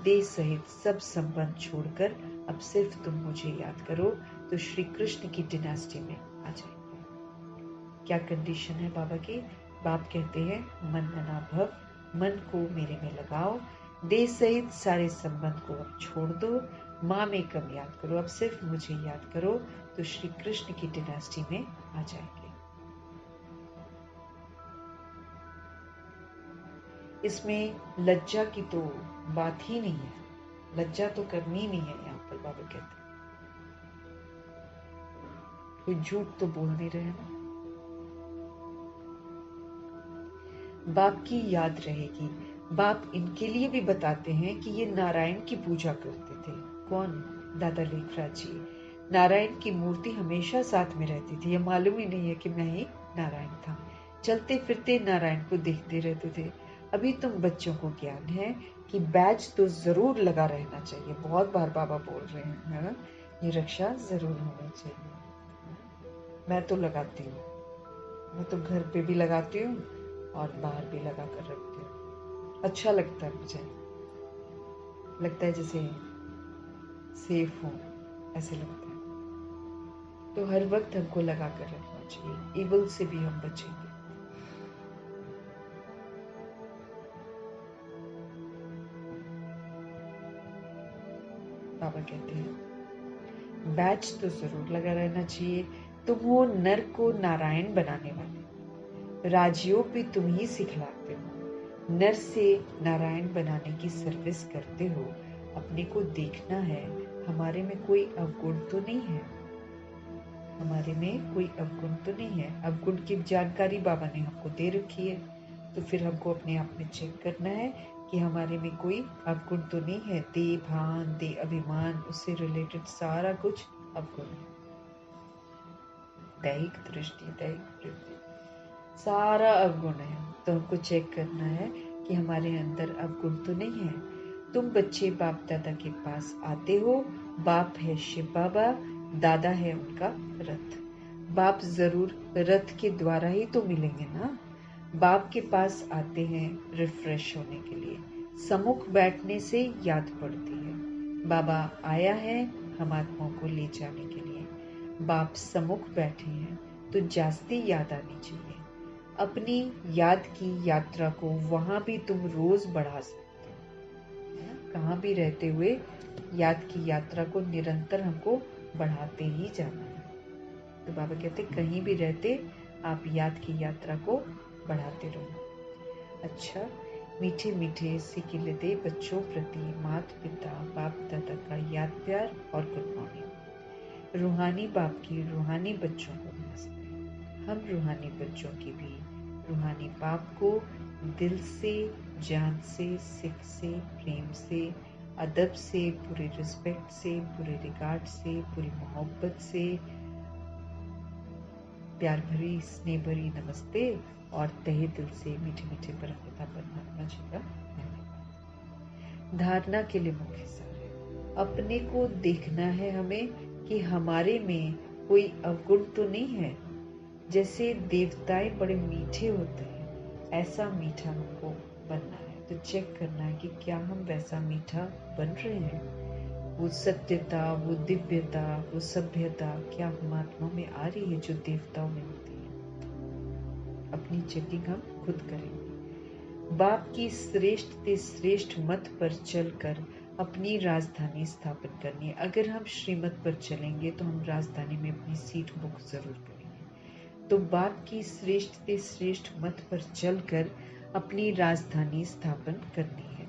देह सहित सब संबंध छोड़कर अब सिर्फ तुम मुझे याद करो तो श्री कृष्ण की डिनास्टी में आ जाएंगे। क्या कंडीशन है बाबा की? बाप कहते हैं मन मना भव, मन को मेरे में लगाओ, देह सहित सारे संबंध को अब छोड़ दो, माँ में कम याद करो, अब सिर्फ मुझे याद करो तो श्री कृष्ण की डिनास्टी में आ जाएंगे। इसमें लज्जा की तो बात ही नहीं है, लज्जा तो करनी नहीं है। यहाँ पर बाबा कहते हैं कोई झूठ तो बोल नहीं रहे ना। बाप की याद रहेगी। बाप इनके लिए भी बताते हैं कि ये नारायण की पूजा करते थे। कौन? दादा लेखराज जी। नारायण की मूर्ति हमेशा साथ में रहती थी। ये मालूम ही नहीं है कि मैं ही नारायण था। चलते फिरते नारायण को देखते रहते थे। अभी तुम बच्चों को ज्ञान है कि बैच तो जरूर लगा रहना चाहिए। बहुत बार बाबा बोल रहे हैं, है ना, ये रक्षा जरूर होनी चाहिए। मैं तो लगाती हूँ, मैं तो घर पे भी लगाती हूँ और बाहर भी लगा कर रखती हूँ। अच्छा लगता है, मुझे लगता है जैसे सेफ हूँ, ऐसे लगता है। तो हर वक्त हमको लगा कर रखना चाहिए, इवल से भी हम बचेंगे। बाबा कहते हैं बैच तो जरूर लगा रहना चाहिए। तुम हो नर को नारायण बनाने वाले, राजयोग भी तुम ही सिखलाते हो। नर से नारायण बनाने की सर्विस करते हो। अपने को देखना है, हमारे में कोई अवगुण तो नहीं है, हमारे में कोई अवगुण तो नहीं है। अवगुण की जानकारी बाबा ने हमको दे रखी है, तो फिर हमको अपने आप में चेक करना है कि हमारे में कोई अवगुण तो नहीं है। देह भान, देह अभिमान, उससे रिलेटेड सारा कुछ अवगुण है। दैहिक दृष्टि, दैहिक वृत्ति, सारा अवगुण है। तो हमको चेक करना है कि हमारे अंदर अवगुण तो नहीं है। तुम बच्चे बाप दादा के पास आते हो। बाप है शिव बाबा, दादा है उनका रथ। बाप जरूर रथ के द्वारा ही तो मिलेंगे ना। बाप के पास आते हैं रिफ्रेश होने के लिए। सम्मुख बैठने से याद पड़ती है, बाबा आया है हम आत्माओं को ले जाने के लिए। बाप सम्मुख बैठे हैं तो जास्ती याद आनी चाहिए। अपनी याद की यात्रा को वहां भी तुम रोज बढ़ा सकते हो, है ना। कहाँ भी रहते हुए याद की यात्रा को निरंतर हमको बढ़ाते ही जाना है। तो बाबा कहते कहीं भी रहते आप याद की यात्रा को बढ़ाते रहो। अच्छा, मीठे मीठे सिकिलदे बच्चों प्रति माता पिता बाप दादा का याद प्यार और गुड मॉर्निंग। रूहानी बाप की रूहानी बच्चों को नमस्ते। हम रूहानी बच्चों की भी रूहानी बाप को दिल से, जान से, सिख से, प्रेम से, अदब से, पूरे रिस्पेक्ट से, पूरे रिगार्ड से, पूरी मोहब्बत से, प्यार भरी स्नेह भरी नमस्ते और तहे दिल से मीठे मीठे परमपिता परमात्मा जी का धन्यवाद। धारणा के लिए मुख्य सार है, अपने को देखना है हमें कि हमारे में कोई अवगुण तो नहीं है। जैसे देवताएं बड़े मीठे होते हैं, ऐसा मीठा हमको बनना है। तो चेक करना है कि क्या हम वैसा मीठा बन रहे हैं। वो सत्यता, वो दिव्यता, वो सभ्यता क्या हम आत्मा में आ रही है जो देवताओं में होती है। अपनी चेकिंग हम खुद करेंगे। बाप की श्रेष्ठ से श्रेष्ठ मत पर चलकर अपनी राजधानी स्थापन करनी है। अगर हम श्रीमत पर चलेंगे तो हम राजधानी में अपनी सीट बुक जरूर करेंगे। तो बाप की श्रेष्ठ से श्रेष्ठ मत पर चलकर अपनी राजधानी स्थापन करनी है।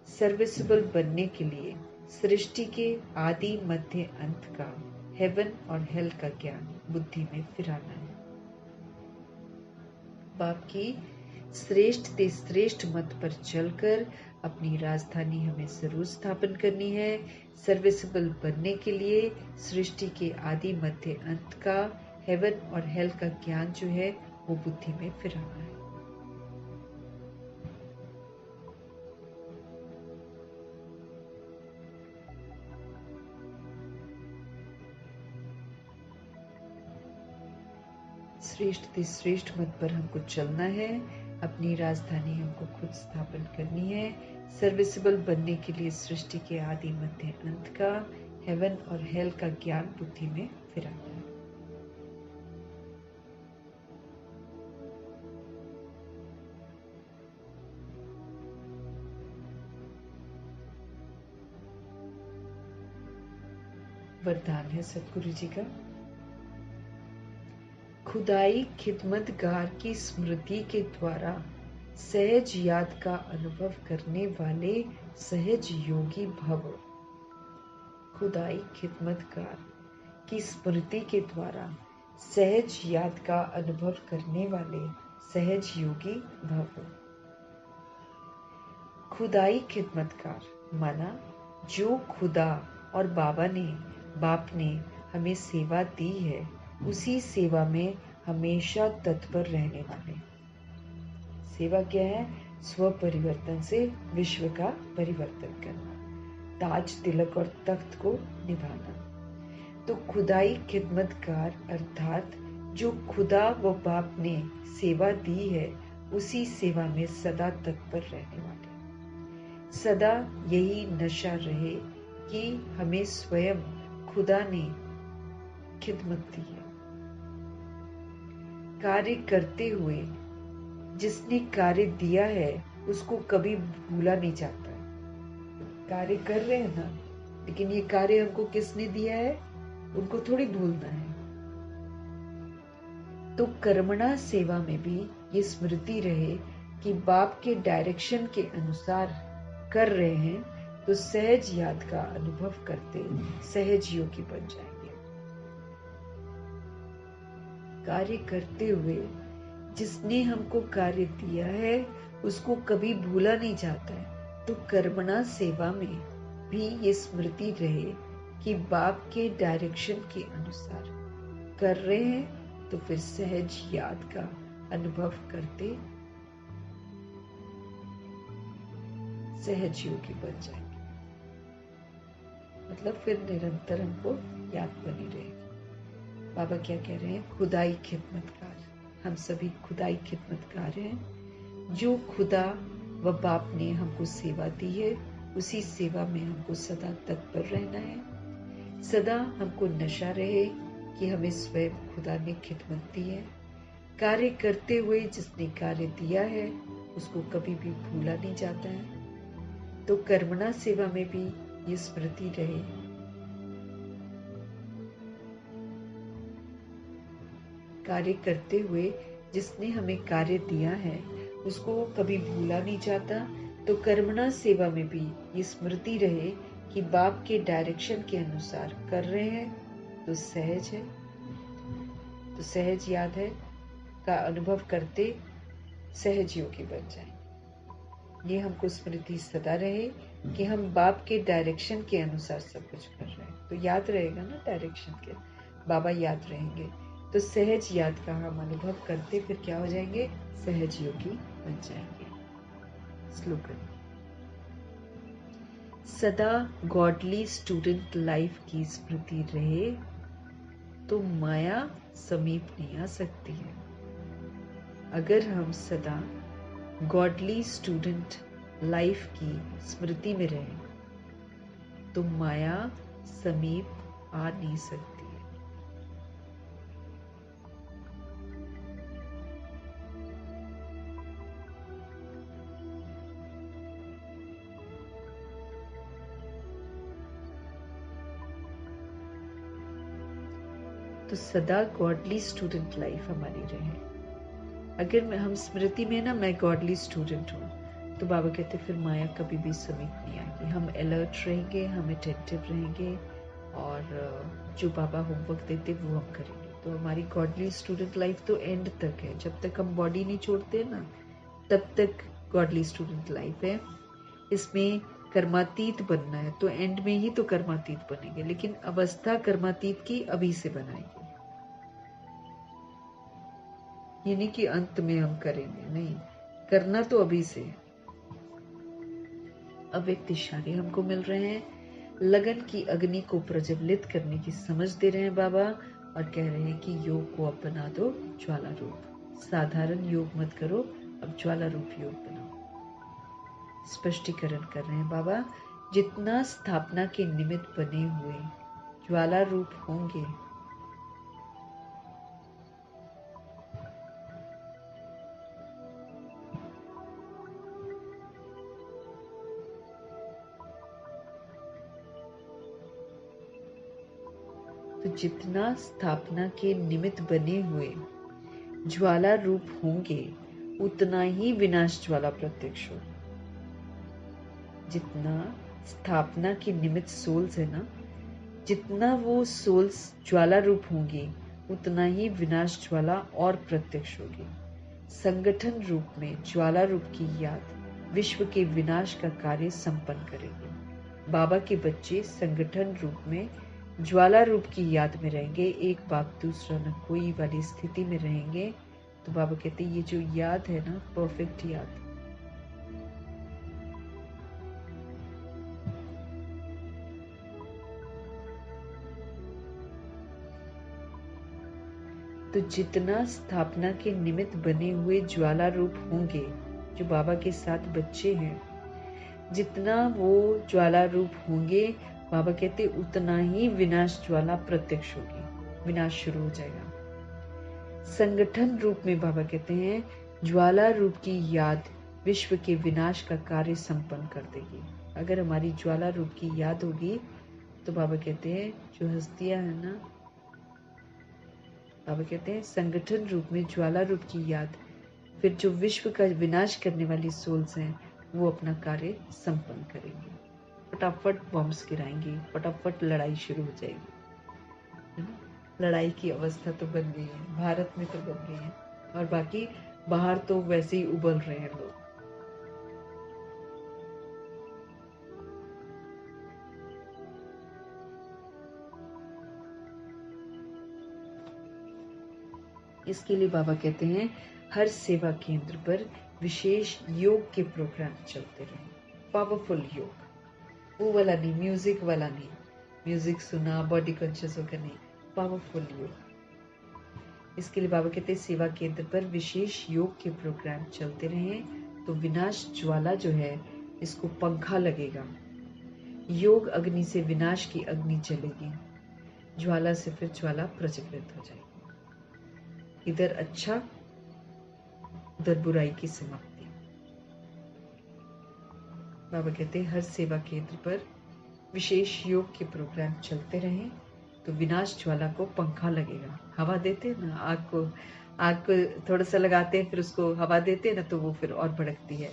सर्विसेबल बनने के लिए सृष्टि के आदि मध्य अंत का, हेवन और हेल का ज्ञान बुद्धि में फिराना है। बाप की श्रेष्ठ से श्रेष्ठ मत पर चलकर अपनी राजधानी हमें जरूर स्थापन करनी है। सर्विसेबल बनने के लिए सृष्टि के आदि मध्य अंत का, हेवन और हेल का ज्ञान जो है वो बुद्धि में फिराना है। श्रेष्ठ से श्रेष्ठ मत पर हमको चलना है। अपनी राजधानी हमको खुद स्थापन करनी है। सर्विसेबल बनने के लिए सृष्टि के आदि मध्य अंत का, हेवन और हेल का ज्ञान बुद्धि में फिराना है। वरदान है सतगुरु जी का, खुदाई खिदमतगार की स्मृति के द्वारा सहज याद का अनुभव करने वाले सहज योगी भव। खुदाई खिदमतगार की स्मृति के द्वारा सहज याद का अनुभव करने वाले सहज योगी भव। खुदाई खिदमतगार माना जो खुदा और बाप ने हमें सेवा दी है, उसी सेवा में हमेशा तत्पर रहने वाले। सेवा क्या है? स्व परिवर्तन से विश्व का परिवर्तन करना, ताज तिलक और तख्त को निभाना। तो खुदाई खिदमतगार अर्थात जो खुदा व बाप ने सेवा दी है, उसी सेवा में सदा तत्पर रहने वाले। सदा यही नशा रहे कि हमें स्वयं खुदा ने खिदमत दी है। कार्य करते हुए जिसने कार्य दिया है उसको कभी भूला नहीं जाता है। कार्य कर रहे हैं ना, लेकिन ये कार्य हमको किसने दिया है उनको थोड़ी भूलना है। तो कर्मणा सेवा में भी ये स्मृति रहे कि बाप के डायरेक्शन के अनुसार कर रहे हैं, तो सहज याद का अनुभव करते सहज योगी बन जाएंगे। कार्य करते हुए जिसने हमको कार्य दिया है उसको कभी भूला नहीं जाता है। तो कर्मणा सेवा में भी ये स्मृति रहे कि बाप के डायरेक्शन के अनुसार कर रहे हैं, तो फिर सहज याद का अनुभव करते सहज योगी बन जाएंगे। मतलब फिर निरंतर हमको याद बनी रहेगी। बाबा क्या कह रहे हैं? खुदाई खिदमतकार। हम सभी खुदाई खिदमतकार हैं। जो खुदा व बाप ने हमको सेवा दी है, उसी सेवा में हमको सदा तत्पर रहना है। सदा हमको नशा रहे कि हमें स्वयं खुदा ने खिदमत दी है। कार्य करते हुए जिसने कार्य दिया है उसको कभी भी भूला नहीं जाता है। तो कर्मणा सेवा में भी ये स्मृति रहे, कार्य करते हुए जिसने हमें कार्य दिया है उसको कभी भूला नहीं जाता। तो कर्मणा सेवा में भी ये स्मृति रहे कि बाप के डायरेक्शन के अनुसार कर रहे हैं, तो सहज है, तो सहज याद है का अनुभव करते सहज योगी बन जाए। ये हमको स्मृति सदा रहे कि हम बाप के डायरेक्शन के अनुसार सब कुछ कर रहे हैं। तो याद रहेगा ना, डायरेक्शन के बाबा याद रहेंगे, तो सहज याद का हम अनुभव करते फिर क्या हो जाएंगे? सहज योगी बन जाएंगे। स्लोगन: सदा गॉडली स्टूडेंट लाइफ की स्मृति रहे, तो माया समीप नहीं आ सकती है। अगर हम सदा गॉडली स्टूडेंट लाइफ की स्मृति में रहें, तो माया समीप आ नहीं सकती। तो सदा गॉडली स्टूडेंट लाइफ हमारी रहे। अगर हम स्मृति में ना मैं गॉडली स्टूडेंट हूँ, तो बाबा कहते फिर माया कभी भी समीप नहीं आएगी। हम अलर्ट रहेंगे, हम अटेंटिव रहेंगे, और जो बाबा होमवर्क देते वो हम करेंगे। तो हमारी गॉडली स्टूडेंट लाइफ तो एंड तक है। जब तक हम बॉडी नहीं छोड़ते ना, तब तक गॉडली स्टूडेंट लाइफ है। इसमें कर्मातीत बनना है, तो एंड में ही तो कर्मातीत बनेंगे, लेकिन अवस्था कर्मातीत की अभी से बनाएंगे। ये नहीं कि अंत में हम करेंगे, नहीं, करना तो अभी से। अव्यक्त इशारे हमको मिल रहे हैं। लगन की अग्नि को प्रज्वलित करने की समझ दे रहे हैं बाबा, और कह रहे हैं कि योग को अब बना दो ज्वाला रूप। साधारण योग मत करो, अब ज्वाला रूप योग बनाओ। स्पष्टीकरण कर रहे हैं बाबा, जितना स्थापना के निमित्त बने हुए ज्वाला रूप होंगे, तो जितना स्थापना के निमित्त बने हुए ज्वाला रूप होंगे, उतना ही विनाश ज्वाला प्रत्यक्ष हो। जितना स्थापना के निमित्त सोल्स है ना, जितना वो सोल्स ज्वाला रूप होंगी, उतना ही विनाश ज्वाला और प्रत्यक्ष होगी। संगठन रूप में ज्वाला रूप की याद विश्व के विनाश का कार्य संपन्न करेगी। बाबा के बच्चे संगठन रूप में ज्वाला रूप की याद में रहेंगे, एक बाप दूसरा न कोई वाली स्थिति में रहेंगे। तो बाबा कहते ये जो याद है ना, परफेक्ट याद, तो जितना स्थापना के निमित्त बने हुए ज्वाला रूप होंगे, जो बाबा के साथ बच्चे हैं, जितना वो ज्वाला रूप होंगे, बाबा कहते उतना ही विनाश ज्वाला प्रत्यक्ष होगी, विनाश शुरू हो जाएगा। संगठन रूप में बाबा कहते हैं ज्वाला रूप की याद विश्व के विनाश का कार्य संपन्न कर देगी। अगर हमारी ज्वाला रूप की याद होगी, तो बाबा कहते हैं जो हस्तियां है ना, बाबा कहते हैं संगठन रूप में ज्वाला रूप की याद, फिर जो विश्व का विनाश करने वाली सोल्स हैं, वो अपना कार्य संपन्न करेंगे। फटाफट बॉम्ब्स गिराएंगे, फटाफट लड़ाई शुरू हो जाएगी, है ना। लड़ाई की अवस्था तो बन गई है, भारत में तो बन गई है, और बाकी बाहर तो वैसे ही उबल रहे हैं लोग। इसके लिए बाबा कहते हैं हर सेवा केंद्र पर विशेष योग के प्रोग्राम चलते रहे। पावरफुल योग, वो वाला नहीं, म्यूजिक वाला नहीं, म्यूजिक सुना बॉडी कॉन्शियस होकर नहीं, पावरफुल योग। इसके लिए बाबा कहते हैं सेवा केंद्र पर विशेष योग के प्रोग्राम चलते रहे तो विनाश ज्वाला जो है इसको पंखा लगेगा। योग अग्नि से विनाश की अग्नि चलेगी, ज्वाला से फिर ज्वाला प्रज्वलित हो जाएगी। इधर अच्छा, उधर बुराई की समाप्ति। बाबा कहते हैं हर सेवा केंद्र पर विशेष योग के प्रोग्राम चलते रहें तो विनाश ज्वाला को पंखा लगेगा। हवा देते हैं ना, आग को थोड़ा सा लगाते हैं, फिर उसको हवा देते हैं ना, तो वो फिर और भड़कती है।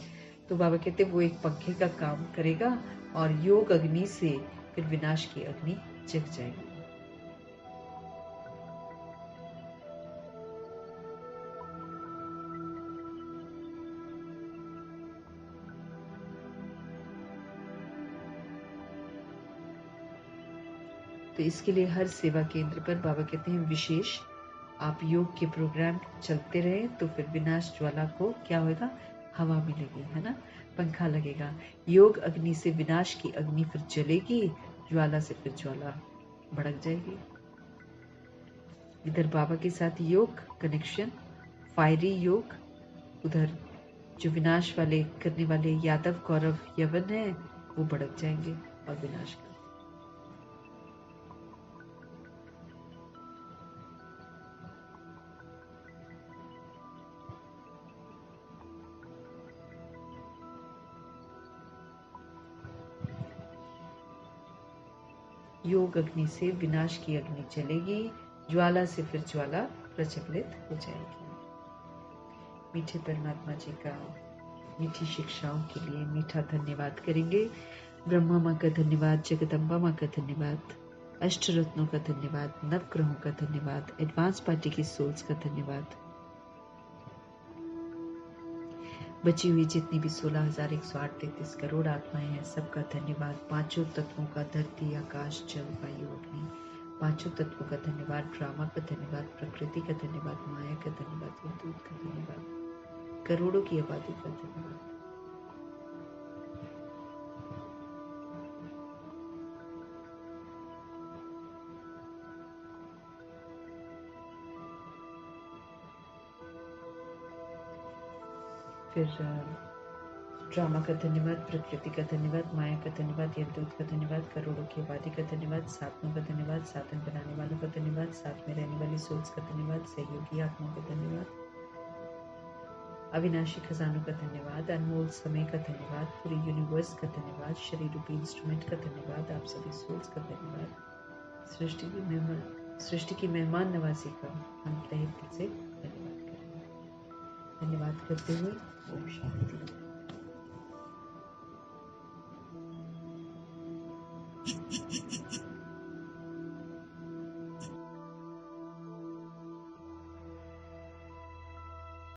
तो बाबा कहते हैं वो एक पंखे का काम करेगा और योग अग्नि से फिर विनाश की अग्नि जग जाएगी। तो इसके लिए हर सेवा केंद्र पर बाबा कहते हैं विशेष आप योग के प्रोग्राम चलते रहे तो फिर विनाश ज्वाला को क्या होगा, हवा मिलेगी, है ना, पंखा लगेगा। योग अग्नि से विनाश की अग्नि फिर जलेगी, ज्वाला से फिर ज्वाला भड़क जाएगी। इधर बाबा के साथ योग कनेक्शन, फायरी योग, उधर जो विनाश वाले करने वाले यादव कौरव यवन है वो भड़क जाएंगे और विनाश कर। योग अग्नि से विनाश की अग्नि चलेगी, ज्वाला से फिर ज्वाला प्रज्वलित हो जाएगी। मीठे परमात्मा जी का मीठी शिक्षाओं के लिए मीठा धन्यवाद करेंगे। ब्रह्मा माँ का धन्यवाद, जगदम्बा माँ का धन्यवाद, अष्ट रत्नों का धन्यवाद, नवग्रहों का धन्यवाद, एडवांस पार्टी की सोल्स का धन्यवाद, बची हुई जितनी भी 16,138 करोड़ आत्माएं हैं सबका धन्यवाद। पांचों तत्वों का, धरती आकाश जल वायु अग्नि, पांचों तत्वों का धन्यवाद। ड्रामा का धन्यवाद, प्रकृति का धन्यवाद, माया का धन्यवाद, विद्युत का धन्यवाद, करोड़ों की आबादी का धन्यवाद। फिर ड्रामा का धन्यवाद, प्रकृति का धन्यवाद, माया का धन्यवाद, यमदूत का धन्यवाद, करोड़ों की आबादी का धन्यवाद, साधनों का धन्यवाद, साधन बनाने वालों का धन्यवाद, साथ में रहने वाली सोल्स का धन्यवाद, सहयोगी आत्माओं का धन्यवाद, अविनाशी खजानों का धन्यवाद, अनमोल समय का धन्यवाद, पूरे यूनिवर्स का धन्यवाद, शरीर रूपी इंस्ट्रूमेंट का धन्यवाद, आप सभी सोल्स का धन्यवाद, सृष्टि की मेहमान नवाजी का हम तहे दिल से धन्यवाद करेंगे। धन्यवाद करते हुए ओम शांति।